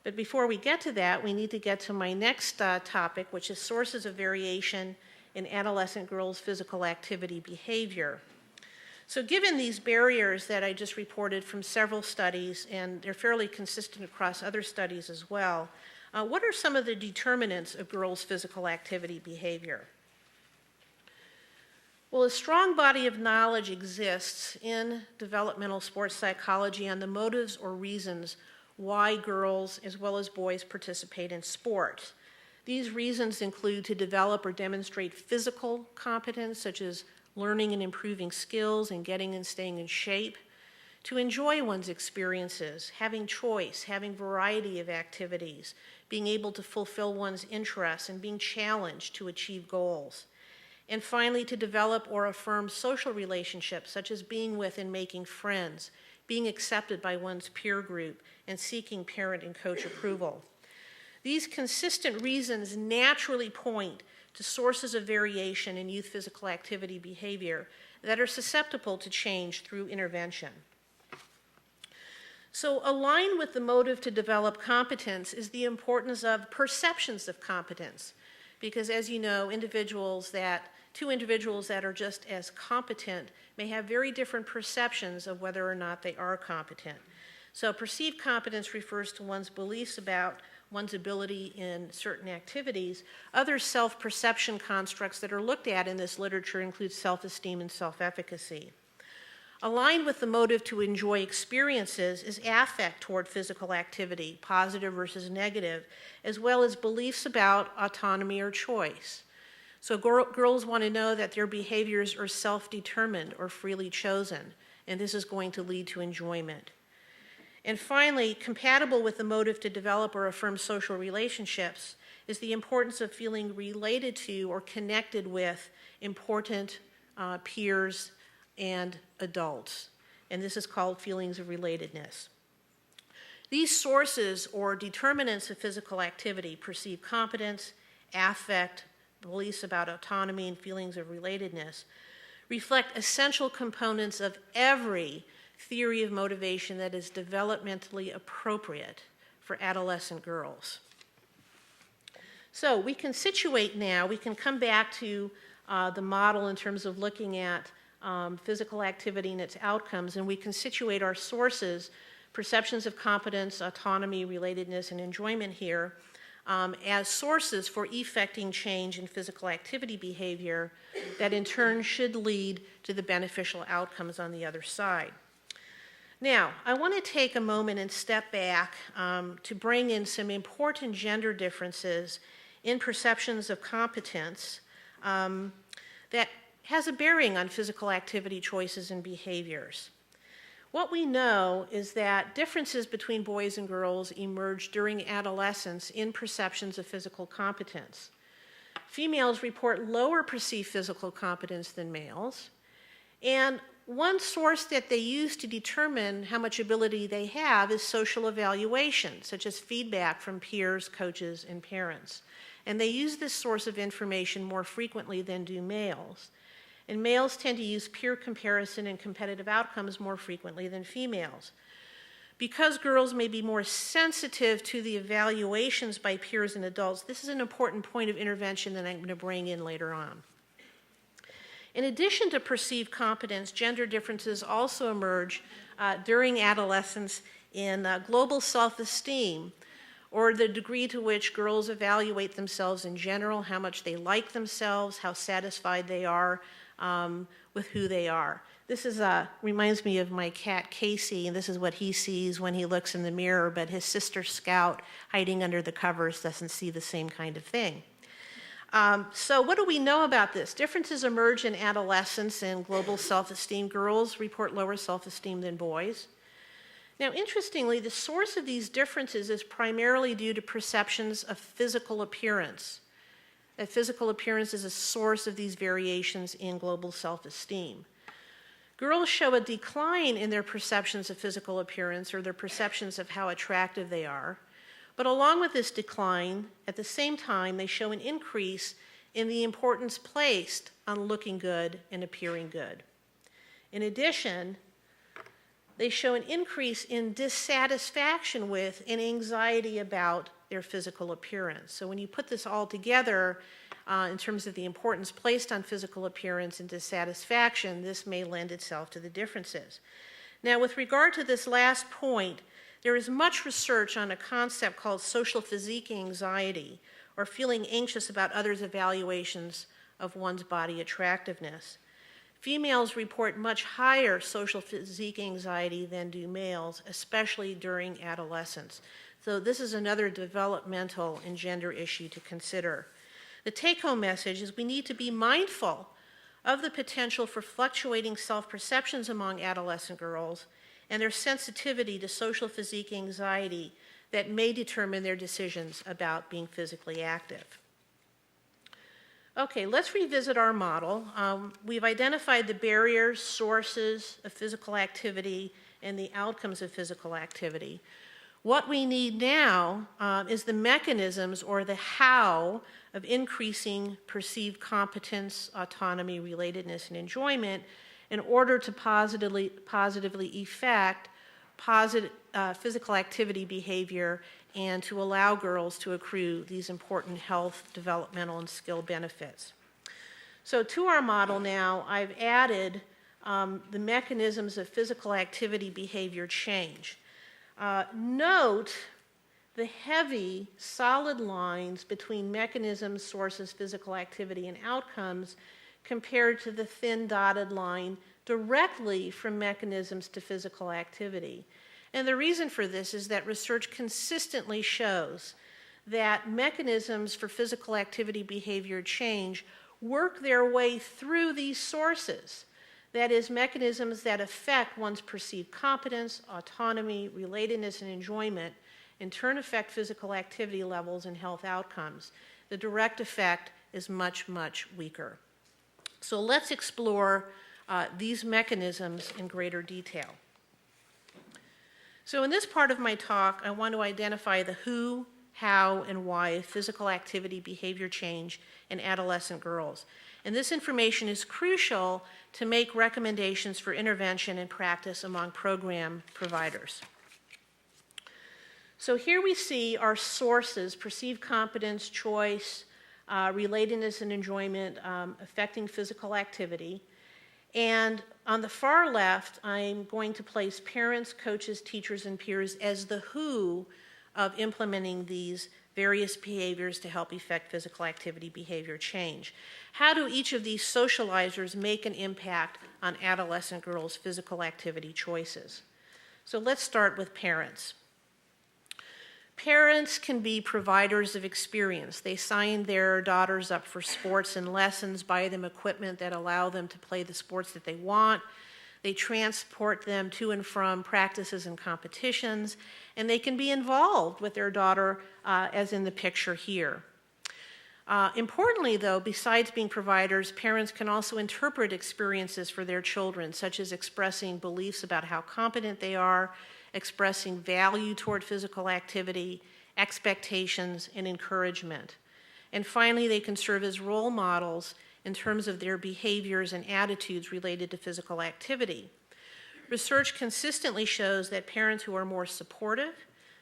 But before we get to that, we need to get to my next topic, which is sources of variation in adolescent girls' physical activity behavior. So given these barriers that I just reported from several studies, and they're fairly consistent across other studies as well, what are some of the determinants of girls' physical activity behavior? Well, a strong body of knowledge exists in developmental sports psychology on the motives or reasons why girls as well as boys participate in sport. These reasons include to develop or demonstrate physical competence, such as learning and improving skills and getting and staying in shape, to enjoy one's experiences, having choice, having variety of activities, being able to fulfill one's interests, and being challenged to achieve goals. And finally, to develop or affirm social relationships, such as being with and making friends, being accepted by one's peer group, and seeking parent and coach approval. These consistent reasons naturally point to sources of variation in youth physical activity behavior that are susceptible to change through intervention. So aligned with the motive to develop competence is the importance of perceptions of competence. Because as you know, two individuals that are just as competent may have very different perceptions of whether or not they are competent. So perceived competence refers to one's beliefs about one's ability in certain activities, other self-perception constructs that are looked at in this literature include self-esteem and self-efficacy. Aligned with the motive to enjoy experiences is affect toward physical activity, positive versus negative, as well as beliefs about autonomy or choice. So girls want to know that their behaviors are self-determined or freely chosen, and this is going to lead to enjoyment. And finally, compatible with the motive to develop or affirm social relationships is the importance of feeling related to or connected with important peers and adults. And this is called feelings of relatedness. These sources or determinants of physical activity, perceived competence, affect, beliefs about autonomy, and feelings of relatedness, reflect essential components of every theory of motivation that is developmentally appropriate for adolescent girls. So we can situate now, we can come back to the model in terms of looking at physical activity and its outcomes, and we can situate our sources, perceptions of competence, autonomy, relatedness, and enjoyment here, as sources for effecting change in physical activity behavior that in turn should lead to the beneficial outcomes on the other side. Now, I want to take a moment and step back to bring in some important gender differences in perceptions of competence that has a bearing on physical activity choices and behaviors. What we know is that differences between boys and girls emerge during adolescence in perceptions of physical competence. Females report lower perceived physical competence than males, and one source that they use to determine how much ability they have is social evaluation, such as feedback from peers, coaches, and parents. And they use this source of information more frequently than do males. And males tend to use peer comparison and competitive outcomes more frequently than females. Because girls may be more sensitive to the evaluations by peers and adults, this is an important point of intervention that I'm going to bring in later on. In addition to perceived competence, gender differences also emerge during adolescence in global self-esteem, or the degree to which girls evaluate themselves in general, how much they like themselves, how satisfied they are with who they are. This is reminds me of my cat Casey, and this is what he sees when he looks in the mirror, but his sister Scout, hiding under the covers, doesn't see the same kind of thing. So what do we know about this? Differences emerge in adolescence and global self-esteem. Girls report lower self-esteem than boys. Now, interestingly, the source of these differences is primarily due to perceptions of physical appearance. That physical appearance is a source of these variations in global self-esteem. Girls show a decline in their perceptions of physical appearance or their perceptions of how attractive they are. But along with this decline, at the same time, they show an increase in the importance placed on looking good and appearing good. In addition, they show an increase in dissatisfaction with and anxiety about their physical appearance. So when you put this all together, in terms of the importance placed on physical appearance and dissatisfaction, this may lend itself to the differences. Now, with regard to this last point, there is much research on a concept called social physique anxiety, or feeling anxious about others' evaluations of one's body attractiveness. Females report much higher social physique anxiety than do males, especially during adolescence. So this is another developmental and gender issue to consider. The take-home message is we need to be mindful of the potential for fluctuating self-perceptions among adolescent girls and their sensitivity to social physique anxiety that may determine their decisions about being physically active. Okay, let's revisit our model. We've identified the barriers, sources of physical activity, and the outcomes of physical activity. What we need now is the mechanisms or the how of increasing perceived competence, autonomy, relatedness, and enjoyment in order to positively effect physical activity behavior and to allow girls to accrue these important health, developmental, and skill benefits. So to our model now, I've added the mechanisms of physical activity behavior change. Note the heavy, solid lines between mechanisms, sources, physical activity, and outcomes compared to the thin dotted line directly from mechanisms to physical activity. And the reason for this is that research consistently shows that mechanisms for physical activity behavior change work their way through these sources. That is, mechanisms that affect one's perceived competence, autonomy, relatedness, and enjoyment, in turn affect physical activity levels and health outcomes. The direct effect is much, much weaker. So let's explore these mechanisms in greater detail. So in this part of my talk, I want to identify the who, how, and why of physical activity behavior change in adolescent girls. And this information is crucial to make recommendations for intervention and practice among program providers. So here we see our sources: perceived competence, choice, relatedness and enjoyment affecting physical activity. And on the far left, I'm going to place parents, coaches, teachers, and peers as the who of implementing these various behaviors to help effect physical activity behavior change. How do each of these socializers make an impact on adolescent girls' physical activity choices? So let's start with parents. Parents can be providers of experience. They sign their daughters up for sports and lessons, buy them equipment that allow them to play the sports that they want. They transport them to and from practices and competitions, and they can be involved with their daughter, as in the picture here. Importantly, though, besides being providers, parents can also interpret experiences for their children, such as expressing beliefs about how competent they are, expressing value toward physical activity, expectations, and encouragement. And finally, they can serve as role models in terms of their behaviors and attitudes related to physical activity. Research consistently shows that parents who are more supportive,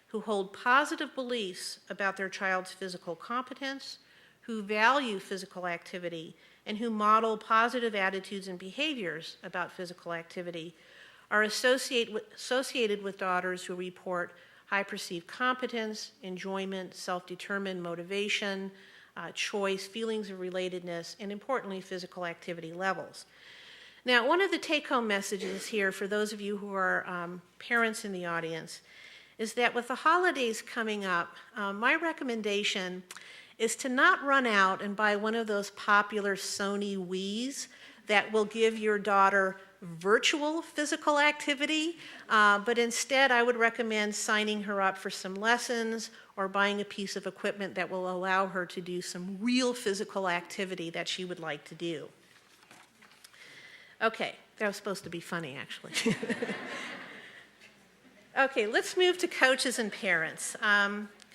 who hold positive beliefs about their child's physical competence, who value physical activity, and who model positive attitudes and behaviors about physical activity are associated with daughters who report high perceived competence, enjoyment, self-determined motivation, choice, feelings of relatedness, and importantly, physical activity levels. Now, one of the take-home messages here for those of you who are parents in the audience is that with the holidays coming up, my recommendation is to not run out and buy one of those popular Sony Wiis that will give your daughter virtual physical activity, but instead I would recommend signing her up for some lessons or buying a piece of equipment that will allow her to do some real physical activity that she would like to do. Okay, that was supposed to be funny, actually. Okay, let's move to coaches and parents.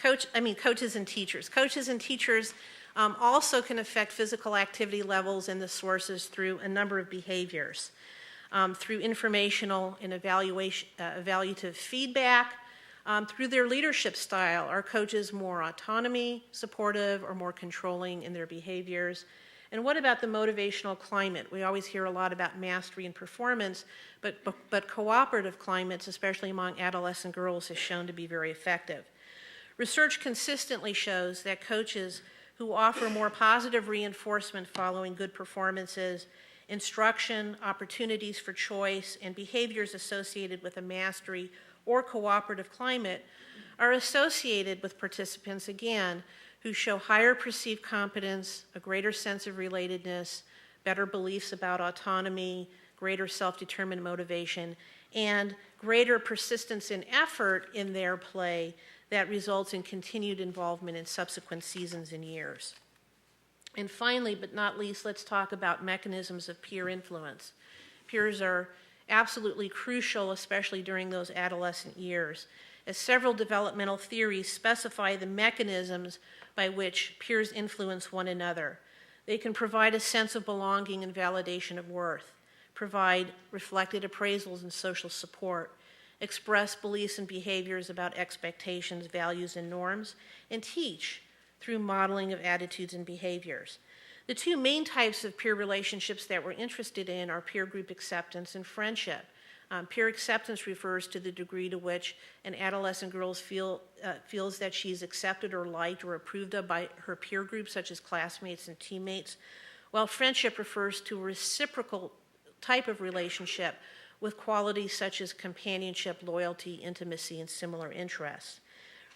Coaches and teachers. Coaches and teachers also can affect physical activity levels and the sources through a number of behaviors. Through informational and evaluative feedback, through their leadership style. Are coaches more autonomy-supportive or more controlling in their behaviors? And what about the motivational climate? We always hear a lot about mastery and performance, but cooperative climates, especially among adolescent girls, is shown to be very effective. Research consistently shows that coaches who offer more positive reinforcement following good performances, instruction, opportunities for choice, and behaviors associated with a mastery or cooperative climate are associated with participants, again, who show higher perceived competence, a greater sense of relatedness, better beliefs about autonomy, greater self-determined motivation, and greater persistence and effort in their play that results in continued involvement in subsequent seasons and years. And finally, but not least, let's talk about mechanisms of peer influence. Peers are absolutely crucial, especially during those adolescent years, as several developmental theories specify the mechanisms by which peers influence one another. They can provide a sense of belonging and validation of worth, provide reflected appraisals and social support, express beliefs and behaviors about expectations, values, and norms, and teach through modeling of attitudes and behaviors. The two main types of peer relationships that we're interested in are peer group acceptance and friendship. Peer acceptance refers to the degree to which an adolescent girl feels that she's accepted or liked or approved of by her peer group, such as classmates and teammates, while friendship refers to a reciprocal type of relationship with qualities such as companionship, loyalty, intimacy, and similar interests.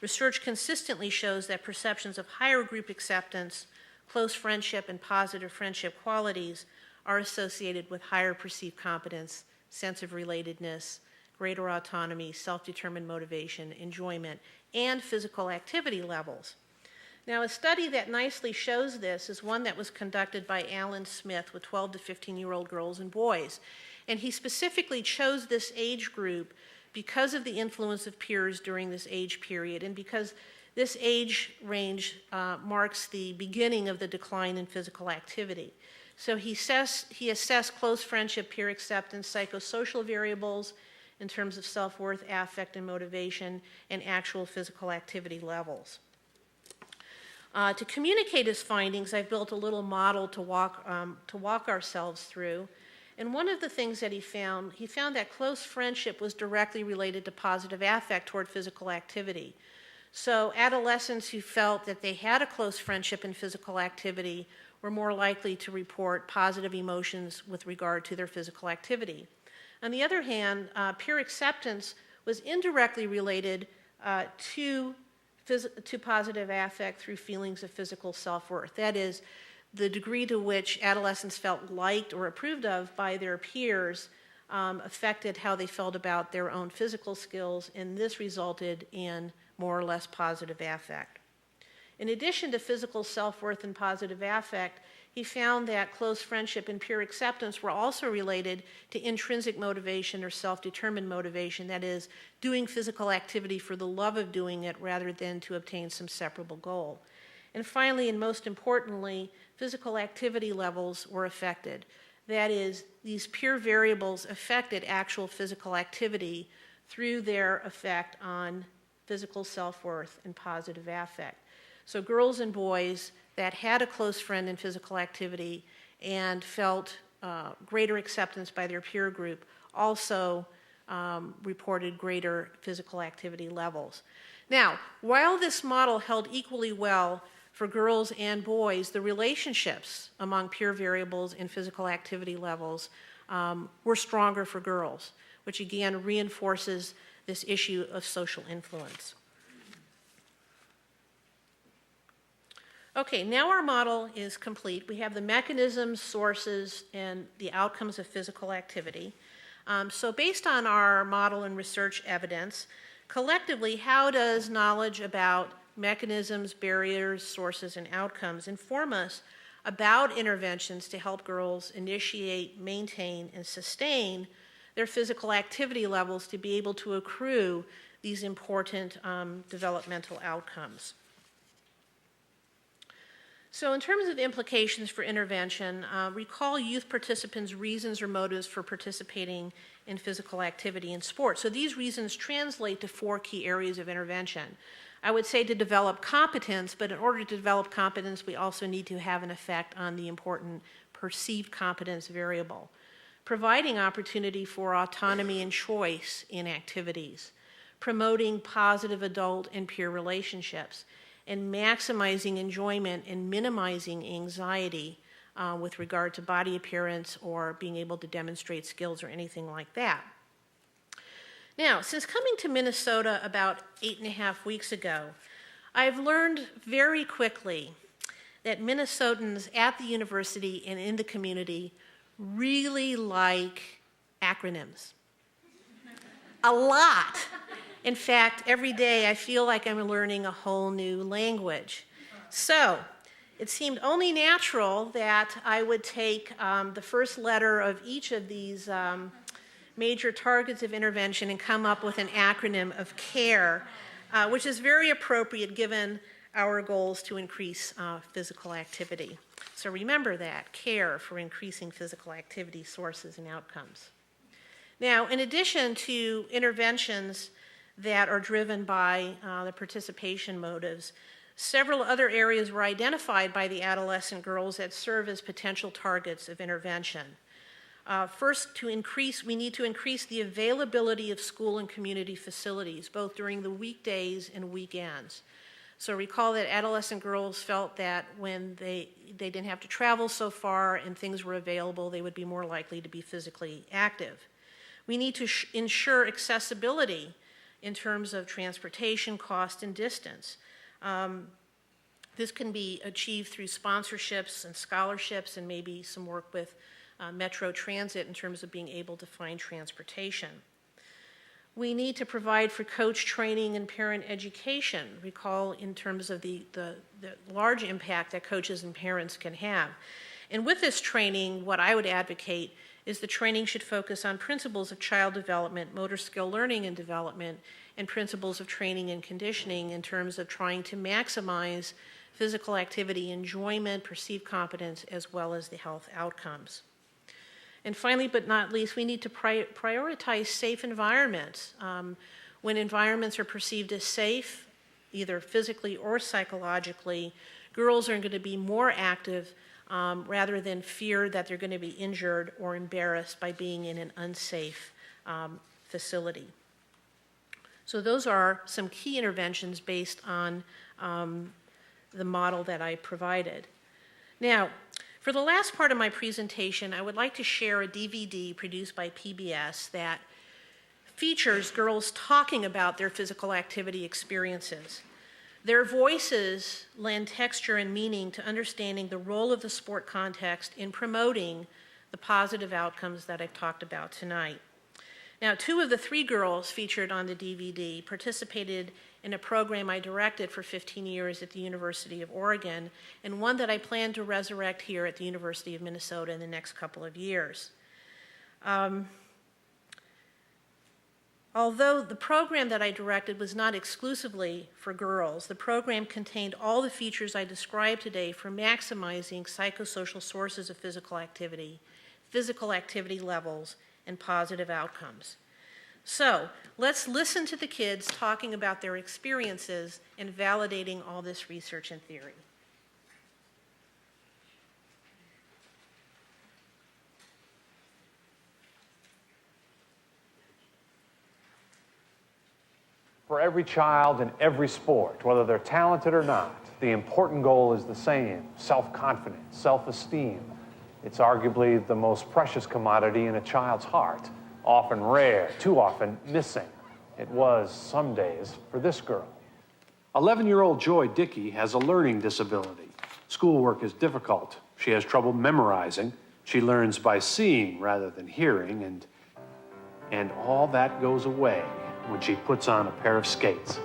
Research consistently shows that perceptions of higher group acceptance, close friendship, and positive friendship qualities are associated with higher perceived competence, sense of relatedness, greater autonomy, self-determined motivation, enjoyment, and physical activity levels. Now, a study that nicely shows this is one that was conducted by Alan Smith with 12 to 15-year-old girls and boys. And he specifically chose this age group because of the influence of peers during this age period and because this age range marks the beginning of the decline in physical activity. So he assessed close friendship, peer acceptance, psychosocial variables in terms of self-worth, affect, and motivation, and actual physical activity levels. To communicate his findings, I've built a little model to walk ourselves through. And one of the things that he found that close friendship was directly related to positive affect toward physical activity. So adolescents who felt that they had a close friendship in physical activity were more likely to report positive emotions with regard to their physical activity. On the other hand, peer acceptance was indirectly related to positive affect through feelings of physical self-worth. That is, the degree to which adolescents felt liked or approved of by their peers affected how they felt about their own physical skills, and this resulted in more or less positive affect. In addition to physical self-worth and positive affect, he found that close friendship and peer acceptance were also related to intrinsic motivation or self-determined motivation, that is, doing physical activity for the love of doing it rather than to obtain some separable goal. And finally, and most importantly, physical activity levels were affected. That is, these peer variables affected actual physical activity through their effect on physical self-worth and positive affect. So girls and boys that had a close friend in physical activity and felt greater acceptance by their peer group also reported greater physical activity levels. Now, while this model held equally well for girls and boys, the relationships among peer variables and physical activity levels were stronger for girls, which again reinforces this issue of social influence. Okay, now our model is complete. We have the mechanisms, sources, and the outcomes of physical activity. So based on our model and research evidence, collectively, how does knowledge about mechanisms, barriers, sources, and outcomes inform us about interventions to help girls initiate, maintain, and sustain their physical activity levels to be able to accrue these important developmental outcomes? So in terms of implications for intervention, recall youth participants' reasons or motives for participating in physical activity in sport. So these reasons translate to 4 key areas of intervention. I would say to develop competence, but in order to develop competence, we also need to have an effect on the important perceived competence variable. Providing opportunity for autonomy and choice in activities. Promoting positive adult and peer relationships. And maximizing enjoyment and minimizing anxiety with regard to body appearance or being able to demonstrate skills or anything like that. Now, since coming to Minnesota about 8.5 weeks ago, I've learned very quickly that Minnesotans at the university and in the community really like acronyms. A lot. In fact, every day I feel like I'm learning a whole new language. So it seemed only natural that I would take the first letter of each of these major targets of intervention and come up with an acronym of CARE, which is very appropriate given our goals to increase physical activity. So remember that, CARE, for increasing physical activity sources and outcomes. Now, in addition to interventions that are driven by the participation motives, several other areas were identified by the adolescent girls that serve as potential targets of intervention. First, we need to increase the availability of school and community facilities, both during the weekdays and weekends. So recall that adolescent girls felt that when they didn't have to travel so far and things were available, they would be more likely to be physically active. We need to ensure accessibility in terms of transportation, cost, and distance. This can be achieved through sponsorships and scholarships and maybe some work with Metro Transit in terms of being able to find transportation. We need to provide for coach training and parent education. Recall in terms of the large impact that coaches and parents can have. And with this training, what I would advocate is the training should focus on principles of child development, motor skill learning and development, and principles of training and conditioning in terms of trying to maximize physical activity enjoyment, perceived competence, as well as the health outcomes. And finally, but not least, we need to prioritize safe environments. When environments are perceived as safe, either physically or psychologically, girls are going to be more active rather than fear that they're going to be injured or embarrassed by being in an unsafe facility. So those are some key interventions based on the model that I provided. Now, for the last part of my presentation, I would like to share a DVD produced by PBS that features girls talking about their physical activity experiences. Their voices lend texture and meaning to understanding the role of the sport context in promoting the positive outcomes that I've talked about tonight. Now, 2 of the 3 girls featured on the DVD participated in a program I directed for 15 years at the University of Oregon, and one that I plan to resurrect here at the University of Minnesota in the next couple of years. Although the program that I directed was not exclusively for girls, the program contained all the features I described today for maximizing psychosocial sources of physical activity levels, and positive outcomes. So let's listen to the kids talking about their experiences and validating all this research and theory. For every child in every sport, whether they're talented or not, the important goal is the same: self-confidence, self-esteem. It's arguably the most precious commodity in a child's heart, often rare, too often missing. It was some days for this girl. 11-year-old Joy Dickey has a learning disability. Schoolwork is difficult. She has trouble memorizing. She learns by seeing rather than hearing, and all that goes away when she puts on a pair of skates.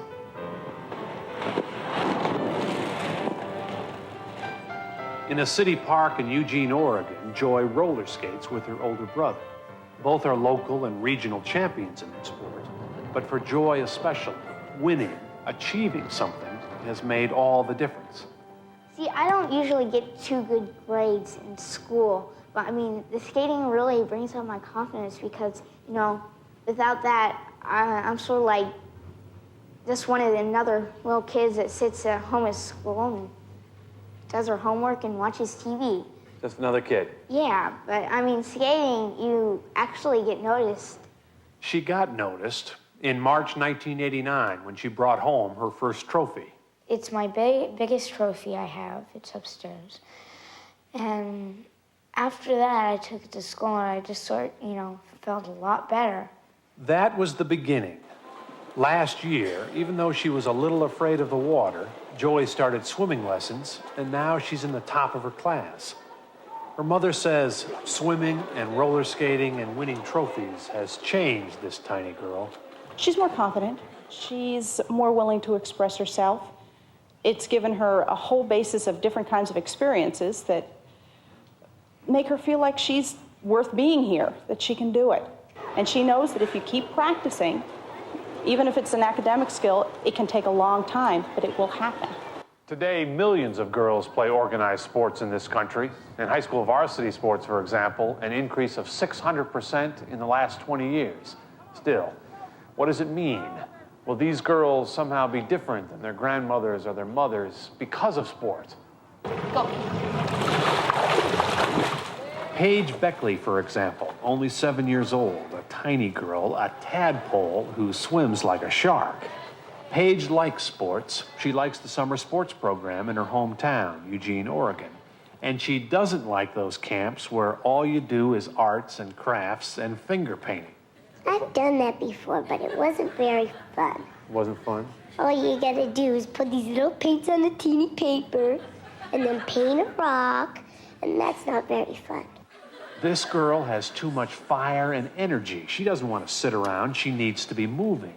In a city park in Eugene, Oregon, Joy roller skates with her older brother. Both are local and regional champions in their sport, but for Joy especially, winning, achieving something has made all the difference. See, I don't usually get too good grades in school, but I mean, the skating really brings up my confidence because, you know, without that, I'm sort of like just one of the other little kids that sits at home at school and does her homework and watches TV. Just another kid. Yeah, but I mean, skating, you actually get noticed. She got noticed in March 1989 when she brought home her first trophy. It's my biggest trophy I have. It's upstairs. And after that, I took it to school and I just felt a lot better. That was the beginning. Last year, even though she was a little afraid of the water, Joy started swimming lessons, and now she's in the top of her class. Her mother says swimming and roller skating and winning trophies has changed this tiny girl. She's more confident. She's more willing to express herself. It's given her a whole basis of different kinds of experiences that make her feel like she's worth being here, that she can do it. And she knows that if you keep practicing, even if it's an academic skill, it can take a long time, but it will happen. Today, millions of girls play organized sports in this country. In high school varsity sports, for example, an increase of 600% in the last 20 years. Still, what does it mean? Will these girls somehow be different than their grandmothers or their mothers because of sport? Go. Paige Beckley, for example, only 7 years old, a tiny girl, a tadpole who swims like a shark. Paige likes sports. She likes the summer sports program in her hometown, Eugene, Oregon. And she doesn't like those camps where all you do is arts and crafts and finger painting. I've done that before, but it wasn't very fun. Wasn't fun? All you gotta do is put these little paints on the teeny paper and then paint a rock, and that's not very fun. This girl has too much fire and energy. She doesn't want to sit around. She needs to be moving.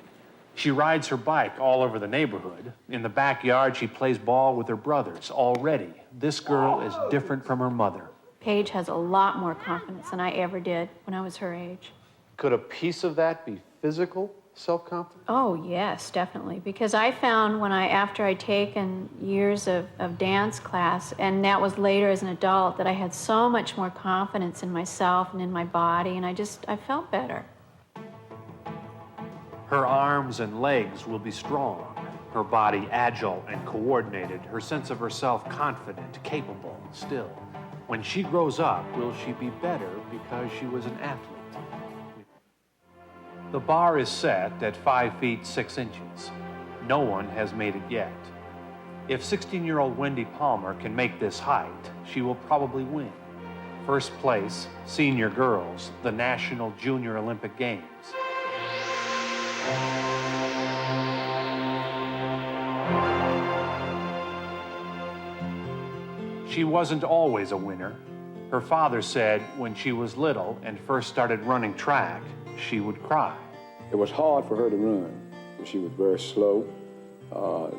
She rides her bike all over the neighborhood. In the backyard, she plays ball with her brothers. Already, this girl is different from her mother. Paige has a lot more confidence than I ever did when I was her age. Could a piece of that be physical self-confidence? Oh, yes, definitely. Because I found after I'd taken years of dance class, and that was later as an adult, that I had so much more confidence in myself and in my body, and I felt better. Her arms and legs will be strong, her body agile and coordinated, her sense of herself confident, capable still. When she grows up, will she be better because she was an athlete? The bar is set at 5 feet 6 inches. No one has made it yet. If 16-year-old Wendy Palmer can make this height, she will probably win. First place, senior girls, the National Junior Olympic Games. She wasn't always a winner. Her father said when she was little and first started running track, she would cry. It was hard for her to run. She was very slow.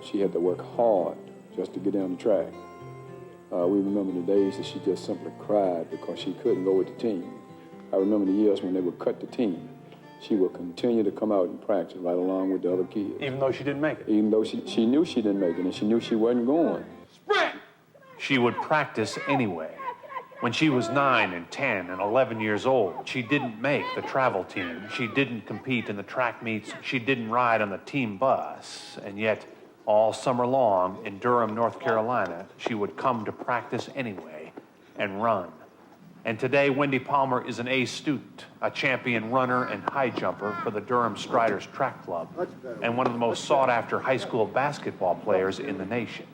She had to work hard just to get down the track. We remember the days that she just simply cried because she couldn't go with the team. I remember the years when they would cut the team. She would continue to come out and practice right along with the other kids. Even though she didn't make it? Even though she knew she didn't make it and she knew she wasn't going. Sprint! She would practice anyway. When she was 9 and 10 and 11 years old, she didn't make the travel team. She didn't compete in the track meets. She didn't ride on the team bus. And yet, all summer long in Durham, North Carolina, she would come to practice anyway and run. And today, Wendy Palmer is an A student, a champion runner and high jumper for the Durham Striders Track Club, and one of the most sought-after high school basketball players in the nation.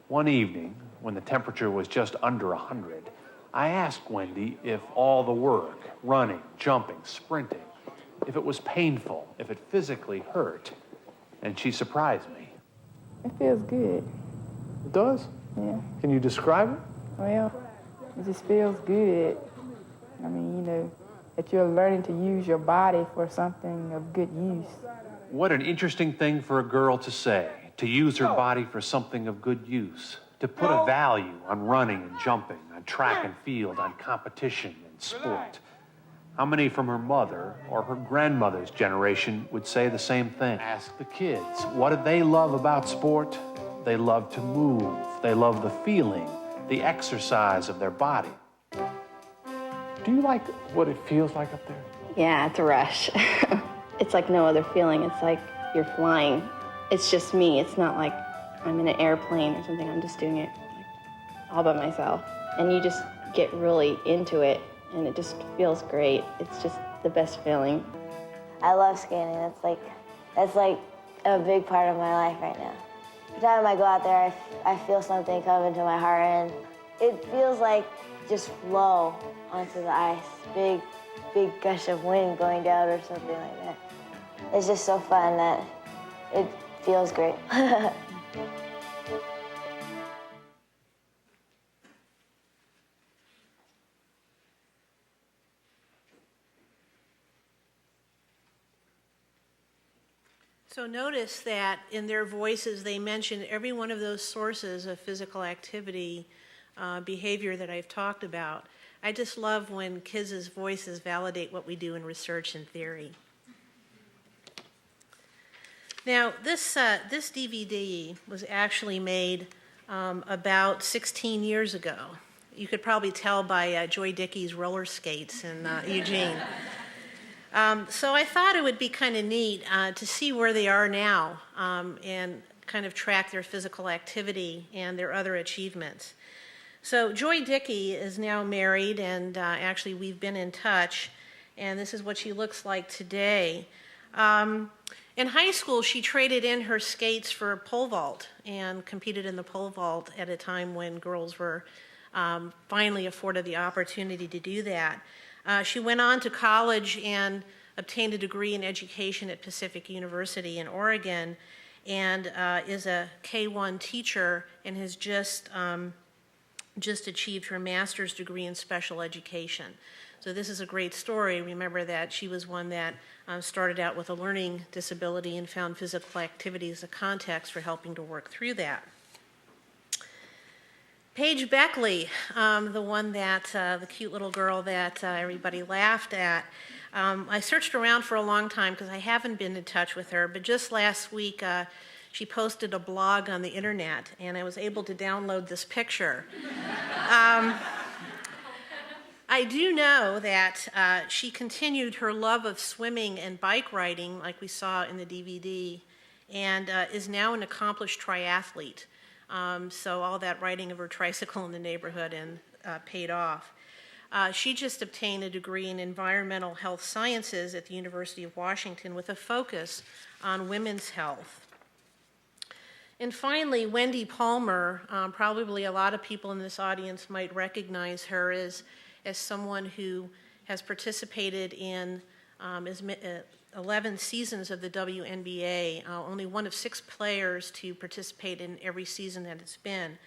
One evening, when the temperature was just under 100, I asked Wendy if all the work, running, jumping, sprinting, if it was painful, if it physically hurt, and she surprised me. It feels good. It does? Yeah. Can you describe it? Well, it just feels good. I mean, that you're learning to use your body for something of good use. What an interesting thing for a girl to say, to use her body for something of good use, to put a value on running and jumping, on track and field, on competition and sport. How many from her mother or her grandmother's generation would say the same thing? Ask the kids, what did they love about sport? They love to move. They love the feeling, the exercise of their body. Do you like what it feels like up there? Yeah, it's a rush. It's like no other feeling. It's like you're flying. It's just me. It's not like I'm in an airplane or something. I'm just doing it all by myself. And you just get really into it, and it just feels great. It's just the best feeling. I love skating. That's like a big part of my life right now. Every time I go out there, I feel something come into my heart, and it feels like just flow onto the ice. Big gush of wind going down or something like that. It's just so fun that it feels great. So notice that in their voices, they mention every one of those sources of physical activity behavior that I've talked about. I just love when kids' voices validate what we do in research and theory. Now, this DVD was actually made about 16 years ago. You could probably tell by Joy Dickey's roller skates in Eugene. So I thought it would be kind of neat to see where they are now and kind of track their physical activity and their other achievements. So Joy Dickey is now married, and actually we've been in touch, and this is what she looks like today. In high school, she traded in her skates for pole vault and competed in the pole vault at a time when girls were finally afforded the opportunity to do that. She went on to college and obtained a degree in education at Pacific University in Oregon, and is a K-1 teacher and has just achieved her master's degree in special education. So this is a great story. Remember that she was one that started out with a learning disability and found physical activity as a context for helping to work through that. Paige Beckley, the one that, the cute little girl that everybody laughed at. I searched around for a long time because I haven't been in touch with her, but just last week she posted a blog on the internet and I was able to download this picture. I do know that she continued her love of swimming and bike riding like we saw in the DVD, and is now an accomplished triathlete. So all that riding of her tricycle in the neighborhood and paid off. She just obtained a degree in environmental health sciences at the University of Washington with a focus on women's health. And finally, Wendy Palmer, probably a lot of people in this audience might recognize her as someone who has participated in 11 seasons of the WNBA, only one of 6 players to participate in every season that it's been.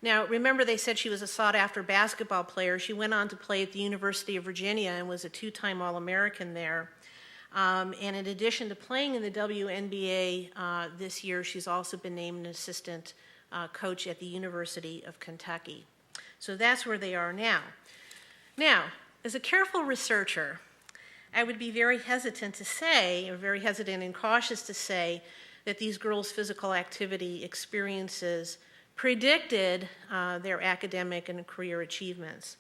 Now, remember they said she was a sought-after basketball player. She went on to play at the University of Virginia and was a 2-time All-American there. And in addition to playing in the WNBA this year, she's also been named an assistant coach at the University of Kentucky. So that's where they are now. Now, as a careful researcher, I would be very hesitant to say, or very hesitant and cautious to say, that these girls' physical activity experiences predicted their academic and career achievements.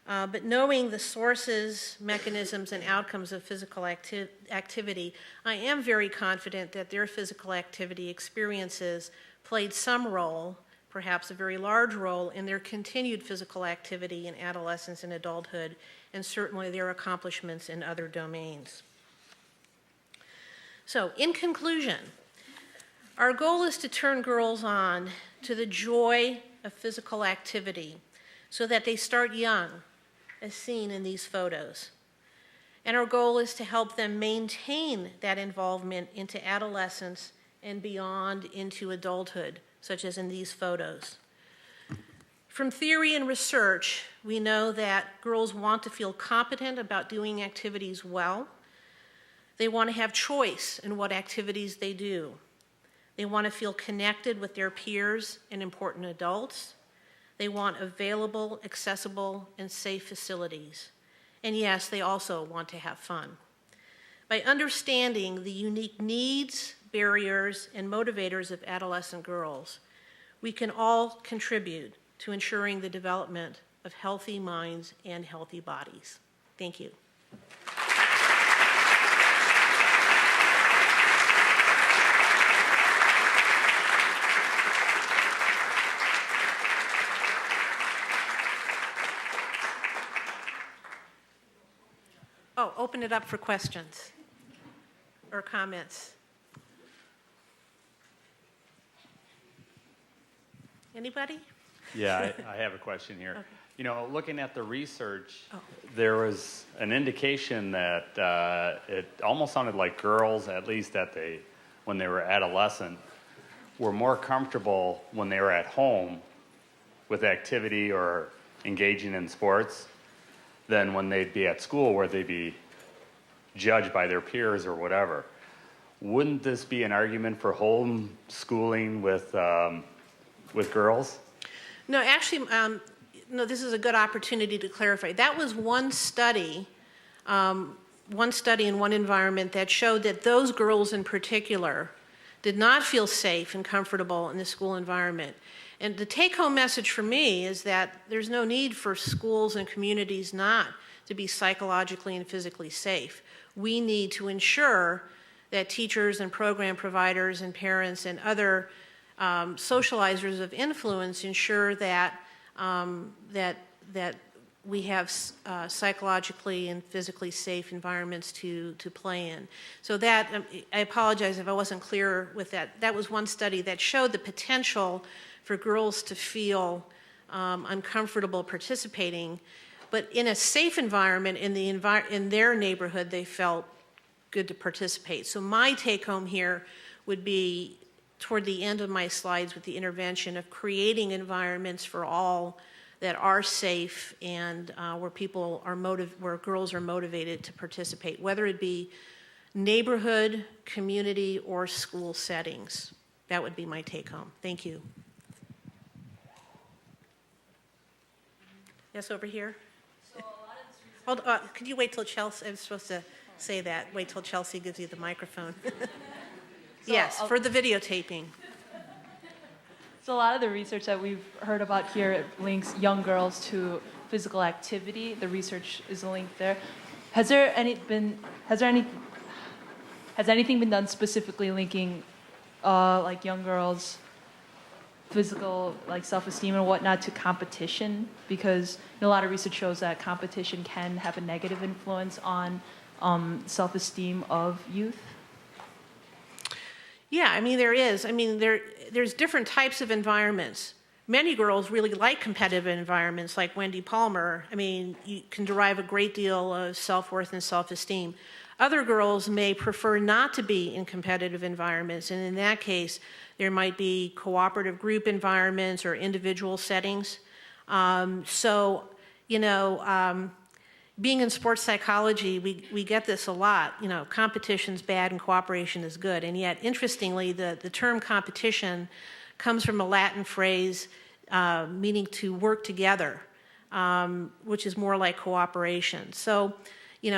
But knowing the sources, mechanisms, and outcomes of physical activity, I am very confident that their physical activity experiences played some role, perhaps a very large role, in their continued physical activity in adolescence and adulthood, and certainly their accomplishments in other domains. So, in conclusion, our goal is to turn girls on to the joy of physical activity so that they start young, as seen in these photos. And our goal is to help them maintain that involvement into adolescence and beyond into adulthood, such as in these photos. From theory and research, we know that girls want to feel competent about doing activities well. They want to have choice in what activities they do. They want to feel connected with their peers and important adults. They want available, accessible, and safe facilities. And yes, they also want to have fun. By understanding the unique needs, barriers, and motivators of adolescent girls, we can all contribute to ensuring the development of healthy minds and healthy bodies. Thank you. Oh, open it up for questions or comments. Anybody? Yeah, I have a question here. Okay. You know, looking at the research, there was an indication that it almost sounded like girls, at least when they were adolescent, were more comfortable when they were at home with activity or engaging in sports than when they'd be at school where they'd be judged by their peers or whatever. Wouldn't this be an argument for homeschooling with girls? No, actually, no, this is a good opportunity to clarify. That was one study in one environment that showed that those girls in particular did not feel safe and comfortable in the school environment. And the take-home message for me is that there's no need for schools and communities not to be psychologically and physically safe. We need to ensure that teachers and program providers and parents and other socializers of influence ensure that that we have psychologically and physically safe environments to play in. So that, I apologize if I wasn't clear with that. That was one study that showed the potential for girls to feel uncomfortable participating, but in a safe environment in their neighborhood, they felt good to participate. So my take home here would be toward the end of my slides with the intervention of creating environments for all that are safe and where girls are motivated to participate, whether it be neighborhood, community, or school settings. That would be my take home. Thank you. Yes, over here. Hold on, could you wait till Chelsea, I was supposed to say that, wait till Chelsea gives you the microphone. Yes, for the videotaping. So a lot of the research that we've heard about here links young girls to physical activity. The research is linked there. Has anything been done specifically linking like young girls' physical like self-esteem and whatnot to competition? Because a lot of research shows that competition can have a negative influence on self-esteem of youth. Yeah, I mean, there is. I mean, there's different types of environments. Many girls really like competitive environments, like Wendy Palmer. I mean, you can derive a great deal of self-worth and self-esteem. Other girls may prefer not to be in competitive environments, and in that case, there might be cooperative group environments or individual settings. Being in sports psychology, we get this a lot. You know, competition's bad and cooperation is good. And yet, interestingly, the term competition comes from a Latin phrase meaning to work together, which is more like cooperation. So,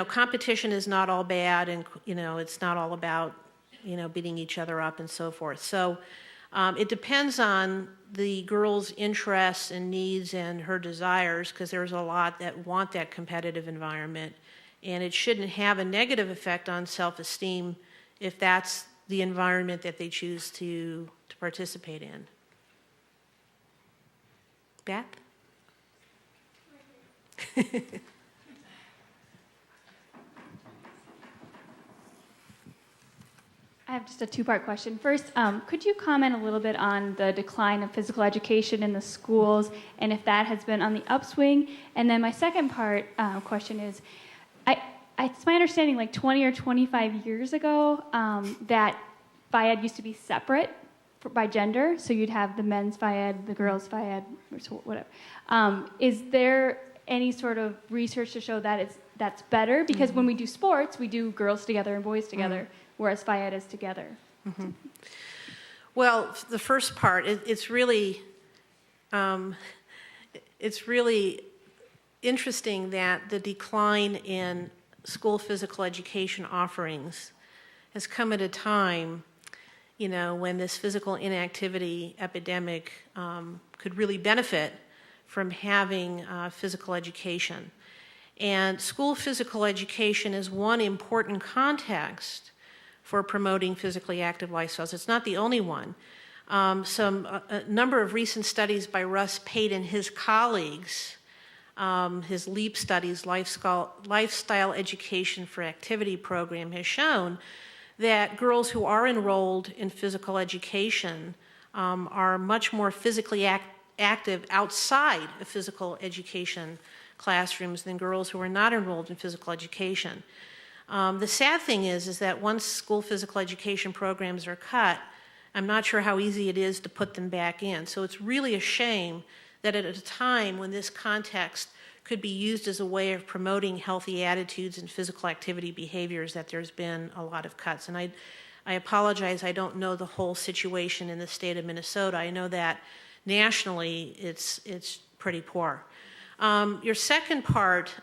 competition is not all bad, and, it's not all about, beating each other up and so forth. So it depends on the girl's interests and needs and her desires, because there's a lot that want that competitive environment, and it shouldn't have a negative effect on self-esteem if that's the environment that they choose to participate in. Beth? I have just a two-part question. First, could you comment a little bit on the decline of physical education in the schools and if that has been on the upswing? And then my second part question is, it's my understanding like 20 or 25 years ago that phy-ed used to be separate by gender. So you'd have the men's phy-ed, the girls' phy-ed, or whatever. Is there any sort of research to show that that's better? Because when we do sports, we do girls together and boys together. Whereas phy-ed is together. Mm-hmm. Well, the first part, it's really interesting that the decline in school physical education offerings has come at a time, when this physical inactivity epidemic could really benefit from having physical education. And school physical education is one important context for promoting physically active lifestyles. It's not the only one. A number of recent studies by Russ Pate and his colleagues, his LEAP studies, Lifestyle Education for Activity program, has shown that girls who are enrolled in physical education are much more physically active outside of physical education classrooms than girls who are not enrolled in physical education. The sad thing is that once school physical education programs are cut, I'm not sure how easy it is to put them back in. So it's really a shame that at a time when this context could be used as a way of promoting healthy attitudes and physical activity behaviors, that there's been a lot of cuts. And I apologize, I don't know the whole situation in the state of Minnesota. I know that nationally it's pretty poor. Your second part,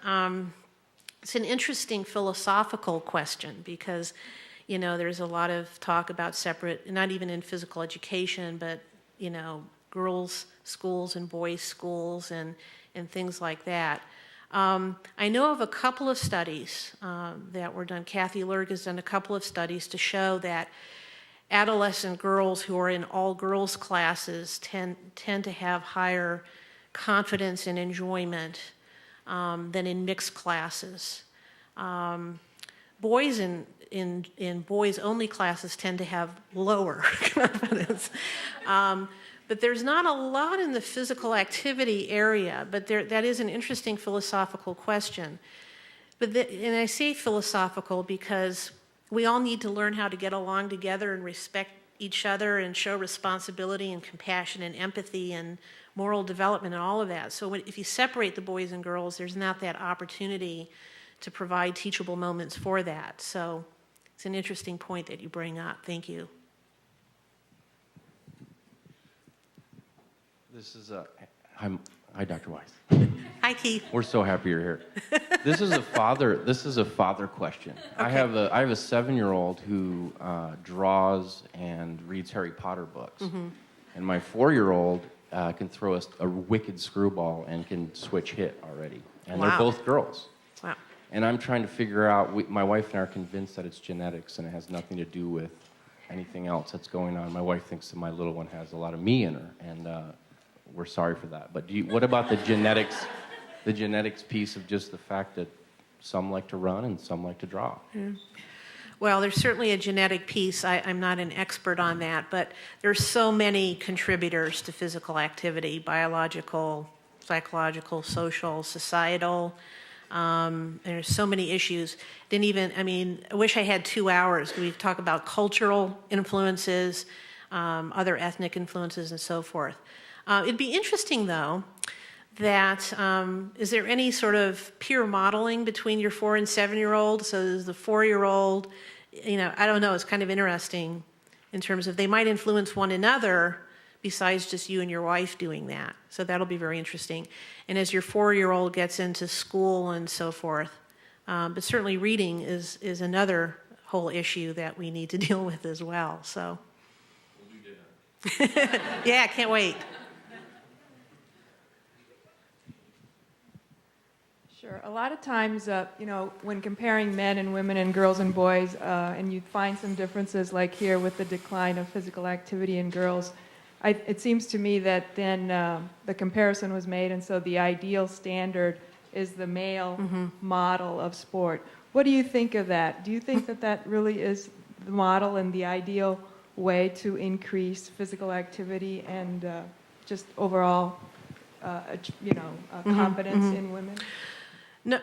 it's an interesting philosophical question because, there's a lot of talk about separate, not even in physical education, but, girls' schools and boys' schools and things like that. I know of a couple of studies that were done. Kathy Lerg has done a couple of studies to show that adolescent girls who are in all-girls classes tend to have higher confidence and enjoyment than in mixed classes. Boys in boys-only classes tend to have lower confidence. But there's not a lot in the physical activity area, but that is an interesting philosophical question. And I say philosophical because we all need to learn how to get along together and respect each other and show responsibility and compassion and empathy and moral development and all of that. So if you separate the boys and girls, there's not that opportunity to provide teachable moments for that. So it's an interesting point that you bring up. Thank you. This is hi, Dr. Weiss. Hi, Keith. We're so happy you're here. This is a father question. Okay. I have a 7-year-old who draws and reads Harry Potter books, and my 4-year-old can throw a wicked screwball and can switch hit already, and they're both girls. Wow. And I'm trying to figure out. My wife and I are convinced that it's genetics and it has nothing to do with anything else that's going on. My wife thinks that my little one has a lot of me in her, and we're sorry for that. But what about the genetics piece of just the fact that some like to run and some like to draw? Yeah. Well, there's certainly a genetic piece. I'm not an expert on that, but there's so many contributors to physical activity: biological, psychological, social, societal. There's so many issues. I wish I had 2 hours. We talk about cultural influences, other ethnic influences, and so forth. It'd be interesting, though, that is there any sort of peer modeling between your 4 and 7-year-old? So the 4-year-old, I don't know, it's kind of interesting in terms of they might influence one another besides just you and your wife doing that. So that'll be very interesting. And as your 4-year-old gets into school and so forth, but certainly reading is another whole issue that we need to deal with as well. So, we'll do dinner. Yeah, can't wait. Sure. A lot of times, when comparing men and women and girls and boys, and you find some differences like here with the decline of physical activity in girls, it seems to me that then the comparison was made, and so the ideal standard is the male model of sport. What do you think of that? Do you think that really is the model and the ideal way to increase physical activity and just overall, competence in women? No,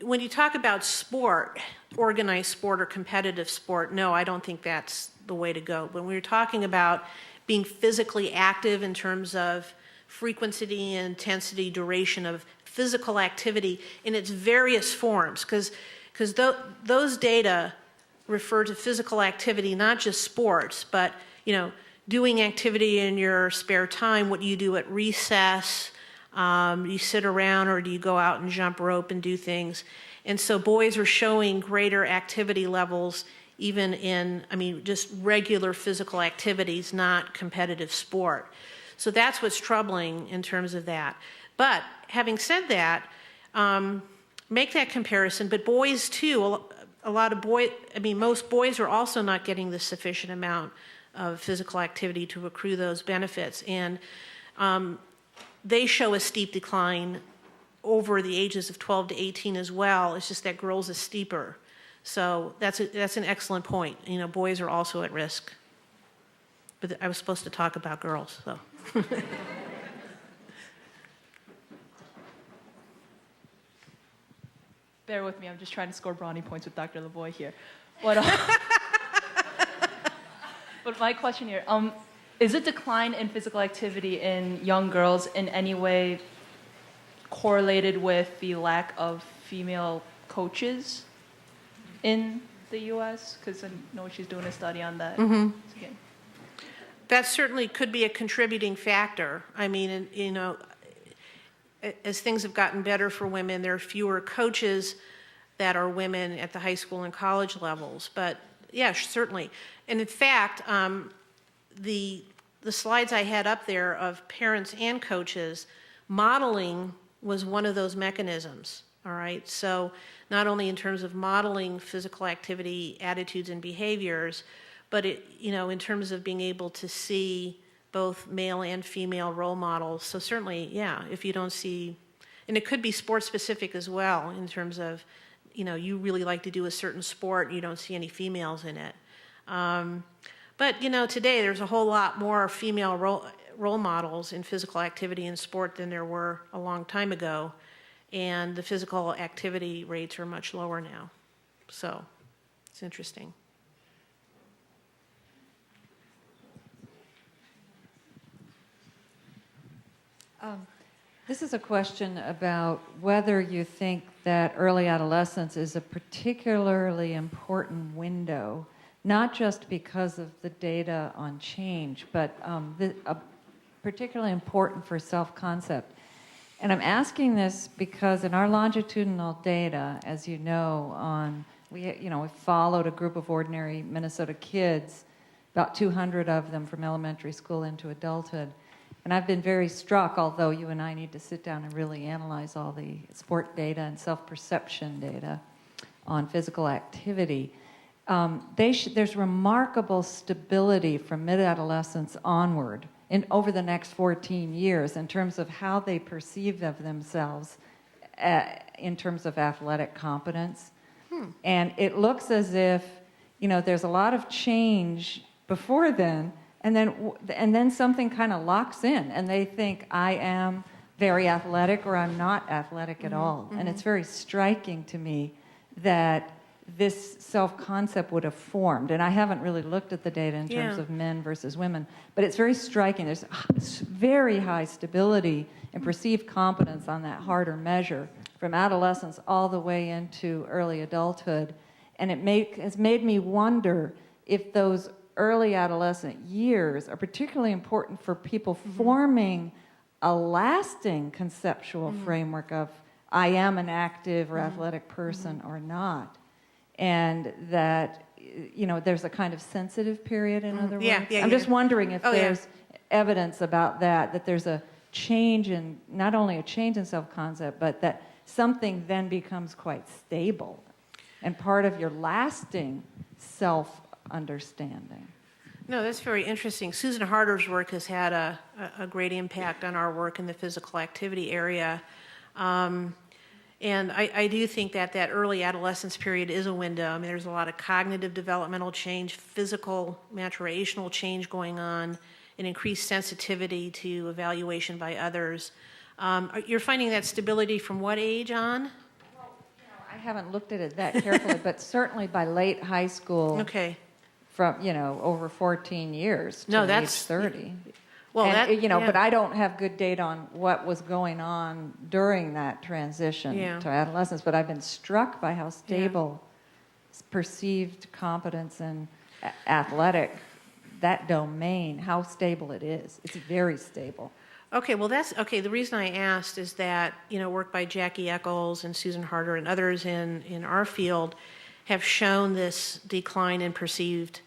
when you talk about sport, organized sport or competitive sport, no, I don't think that's the way to go. When we're talking about being physically active in terms of frequency, intensity, duration of physical activity in its various forms, because those data refer to physical activity, not just sports, but doing activity in your spare time, what you do at recess. You sit around, or do you go out and jump rope and do things? And so boys are showing greater activity levels even in, just regular physical activities, not competitive sport. So that's what's troubling in terms of that. But having said that, make that comparison. But boys too, most boys are also not getting the sufficient amount of physical activity to accrue those benefits. And they show a steep decline over the ages of 12 to 18 as well. It's just that girls is steeper. So that's an excellent point. Boys are also at risk. But I was supposed to talk about girls, so. Bear with me, I'm just trying to score brownie points with Dr. Lavoie here. But my question here, is a decline in physical activity in young girls in any way correlated with the lack of female coaches in the U.S.? Because I know she's doing a study on that. That certainly could be a contributing factor. As things have gotten better for women, there are fewer coaches that are women at the high school and college levels. But yeah, certainly. And in fact, the slides I had up there of parents and coaches, modeling was one of those mechanisms, all right? So not only in terms of modeling physical activity, attitudes, and behaviors, but in terms of being able to see both male and female role models. So certainly, yeah, if you don't see, and it could be sport specific as well in terms of, you really like to do a certain sport and you don't see any females in it. But, today there's a whole lot more female role models in physical activity and sport than there were a long time ago. And the physical activity rates are much lower now. So it's interesting. This is a question about whether you think that early adolescence is a particularly important window, not just because of the data on change, but particularly important for self-concept. And I'm asking this because in our longitudinal data, as you know, we followed a group of ordinary Minnesota kids, about 200 of them from elementary school into adulthood. And I've been very struck, although you and I need to sit down and really analyze all the sport data and self-perception data on physical activity. There's remarkable stability from mid-adolescence onward over the next 14 years in terms of how they perceive of themselves in terms of athletic competence. And it looks as if, there's a lot of change before then, and then something kind of locks in, and they think, I am very athletic or I'm not athletic at all. And it's very striking to me that this self-concept would have formed. And I haven't really looked at the data in terms of men versus women, but it's very striking. There's very high stability and perceived competence on that Harter measure from adolescence all the way into early adulthood. And it has made me wonder if those early adolescent years are particularly important for people forming a lasting conceptual framework of I am an active or athletic person or not. And that, there's a kind of sensitive period, in other words. I'm just wondering if there's evidence about that there's a change in, not only a change in self-concept, but that something then becomes quite stable and part of your lasting self-understanding. No, that's very interesting. Susan Harter's work has had a great impact on our work in the physical activity area. And I do think that early adolescence period is a window. I mean, there's a lot of cognitive developmental change, physical maturational change going on, and increased sensitivity to evaluation by others. You're finding that stability from what age on? I haven't looked at it that carefully, but certainly by late high school. Okay. From, over 14 years to age 30. Well, but I don't have good data on what was going on during that transition to adolescence, but I've been struck by how stable perceived competence and athletic, that domain, how stable it is. It's very stable. Okay, well the reason I asked is that, work by Jackie Eccles and Susan Harter and others in our field have shown this decline in perceived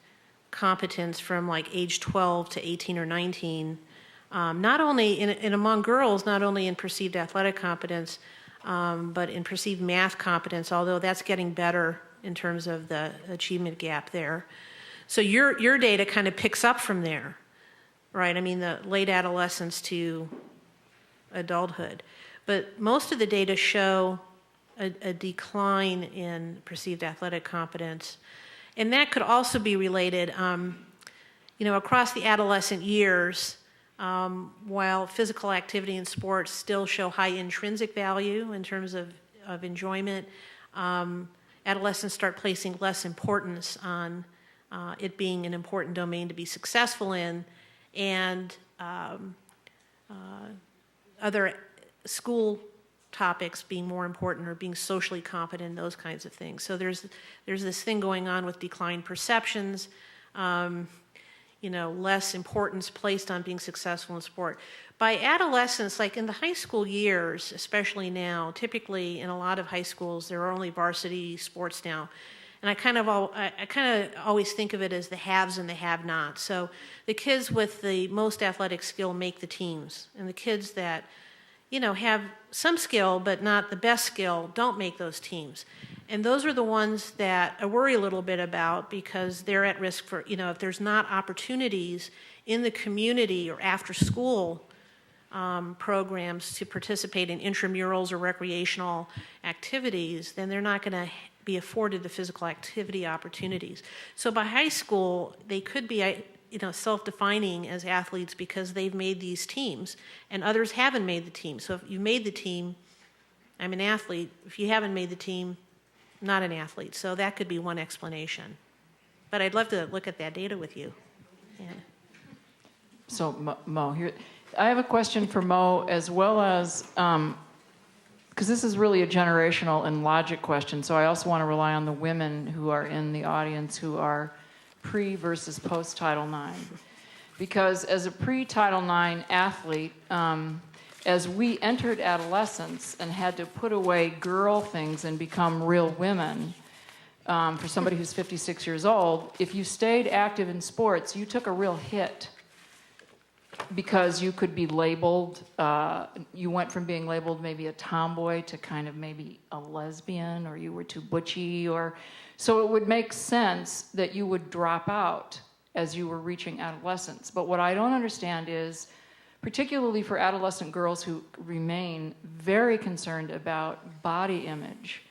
competence from like age 12 to 18 or 19, not only in among girls, not only in perceived athletic competence, but in perceived math competence, although that's getting better in terms of the achievement gap there. So your data kind of picks up from there, right? I mean, the late adolescence to adulthood. But most of the data show a decline in perceived athletic competence. And that could also be related, across the adolescent years, while physical activity and sports still show high intrinsic value in terms of enjoyment, adolescents start placing less importance on it being an important domain to be successful in, and other school topics being more important or being socially competent, those kinds of things. So there's this thing going on with declined perceptions, less importance placed on being successful in sport. By adolescence, like in the high school years, especially now, typically in a lot of high schools, there are only varsity sports now. And I kind of always think of it as the haves and the have-nots. So the kids with the most athletic skill make the teams, and the kids that have some skill but not the best skill don't make those teams. And those are the ones that I worry a little bit about, because they're at risk for, if there's not opportunities in the community or after school programs to participate in intramurals or recreational activities, then they're not going to be afforded the physical activity opportunities. So by high school, they could be self-defining as athletes because they've made these teams, and others haven't made the team. So if you made the team, I'm an athlete. If you haven't made the team, not an athlete. So that could be one explanation. But I'd love to look at that data with you. Yeah. So Mo, here, I have a question for Mo as well as, because this is really a generational and logic question, so I also want to rely on the women who are in the audience who are pre versus post Title IX. Because as a pre-Title IX athlete, as we entered adolescence and had to put away girl things and become real women, for somebody who's 56 years old, if you stayed active in sports, you took a real hit because you could be labeled, you went from being labeled maybe a tomboy to kind of maybe a lesbian, or you were too butchy, or so it would make sense that you would drop out as you were reaching adolescence. But what I don't understand is, particularly for adolescent girls who remain very concerned about body image,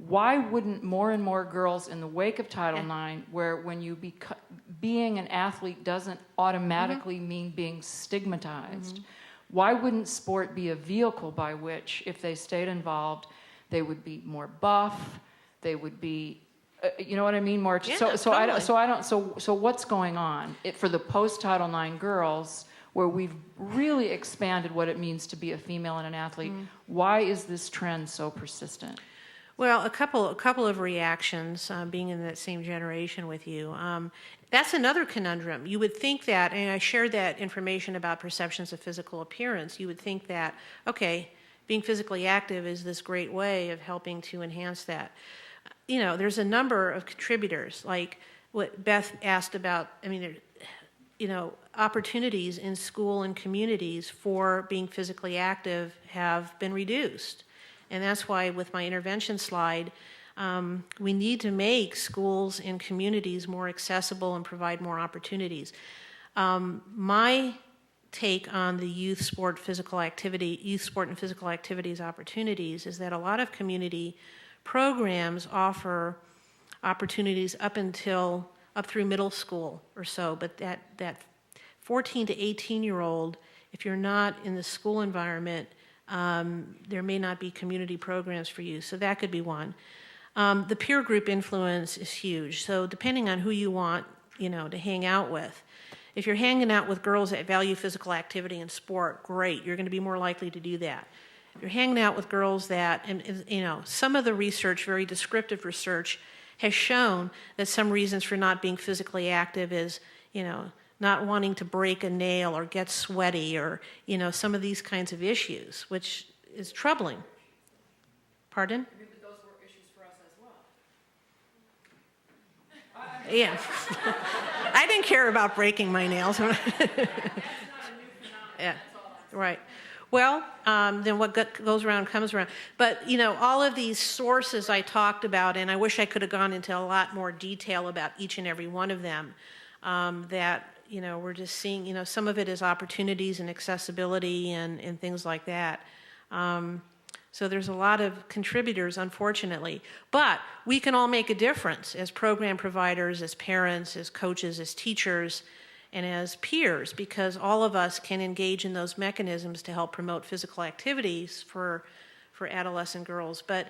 why wouldn't more and more girls in the wake of Title IX, where when you being an athlete doesn't automatically mean being stigmatized, why wouldn't sport be a vehicle by which, if they stayed involved, they would be more buff, they would be, you know what I mean, more. Yeah, So what's going on for the post-Title IX girls, where we've really expanded what it means to be a female and an athlete? Why is this trend so persistent? Well, a couple of reactions, being in that same generation with you. That's another conundrum. You would think that, and I shared that information about perceptions of physical appearance, you would think that, okay, being physically active is this great way of helping to enhance that. There's a number of contributors, like what Beth asked about. I mean, opportunities in school and communities for being physically active have been reduced. And that's why with my intervention slide, we need to make schools and communities more accessible and provide more opportunities. My take on the youth sport and physical activities opportunities is that a lot of community programs offer opportunities up through middle school or so, but that 14 to 18-year-old, if you're not in the school environment, there may not be community programs for you, so that could be one. The peer group influence is huge, so depending on who you want, to hang out with. If you're hanging out with girls that value physical activity and sport, great, you're going to be more likely to do that. If you're hanging out with girls that, some of the research, very descriptive research, has shown that some reasons for not being physically active is, not wanting to break a nail or get sweaty or, some of these kinds of issues, which is troubling. Pardon? Those were issues for us as well. Yeah. I didn't care about breaking my nails. Yeah, right. Well, then what goes around comes around. But, all of these sources I talked about, and I wish I could have gone into a lot more detail about each and every one of them, that, we're just seeing, some of it is opportunities and accessibility and things like that. So there's a lot of contributors, unfortunately. But we can all make a difference as program providers, as parents, as coaches, as teachers, and as peers, because all of us can engage in those mechanisms to help promote physical activities for adolescent girls. But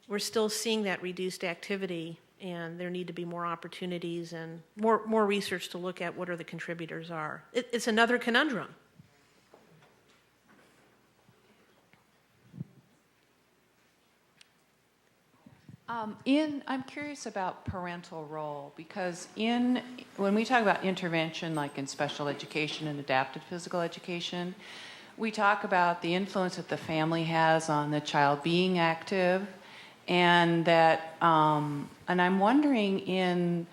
we're still seeing that reduced activity, and there need to be more opportunities and more research to look at what are the contributors are. It's another conundrum. I'm curious about parental role, because when we talk about intervention, like in special education and adapted physical education, we talk about the influence that the family has on the child being active, and that, and I'm wondering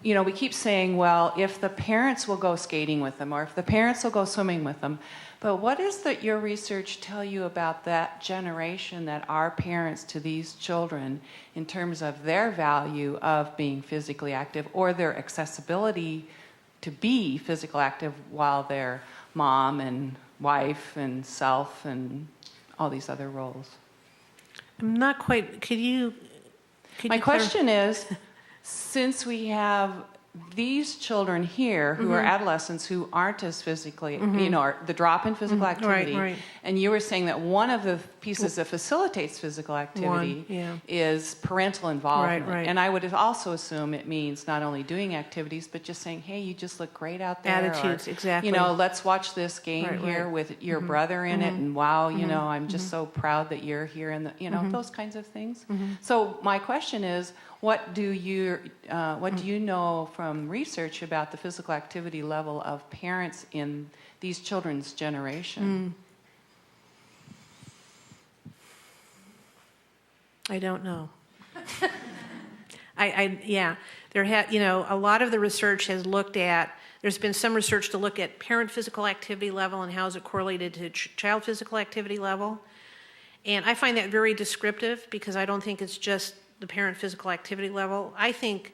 we keep saying, well, if the parents will go skating with them, or if the parents will go swimming with them, but what is that your research tell you about that generation that are parents to these children in terms of their value of being physically active or their accessibility to be physical active while they're mom and wife and self and all these other roles. I'm not quite, My question is, since we have these children here who are adolescents who aren't as physically, are the drop in physical activity, right. and you were saying that one of the pieces that facilitates physical activity is parental involvement. Right. And I would also assume it means not only doing activities, but just saying, hey, you just look great out there. Attitudes, exactly. Let's watch this game here with your brother in it, and wow, I'm just so proud that you're here, and those kinds of things. So my question is, what do you know from research about the physical activity level of parents in these children's generation? I don't know. A lot of the research has looked at, there's been some research to look at parent physical activity level and how is it correlated to child physical activity level. And I find that very descriptive because I don't think it's just the parent physical activity level. I think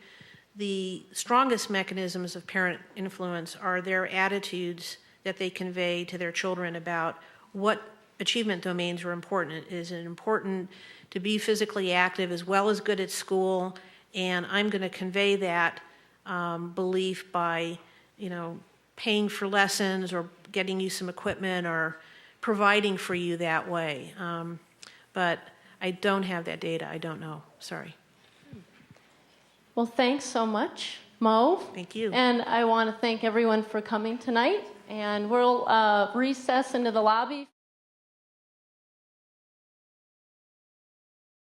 the strongest mechanisms of parent influence are their attitudes that they convey to their children about what achievement domains are important. Is it important to be physically active as well as good at school? And I'm going to convey that belief by, paying for lessons or getting you some equipment or providing for you that way. But I don't have that data. I don't know. Sorry. Well, thanks so much, Mo. Thank you. And I want to thank everyone for coming tonight. And we'll recess into the lobby.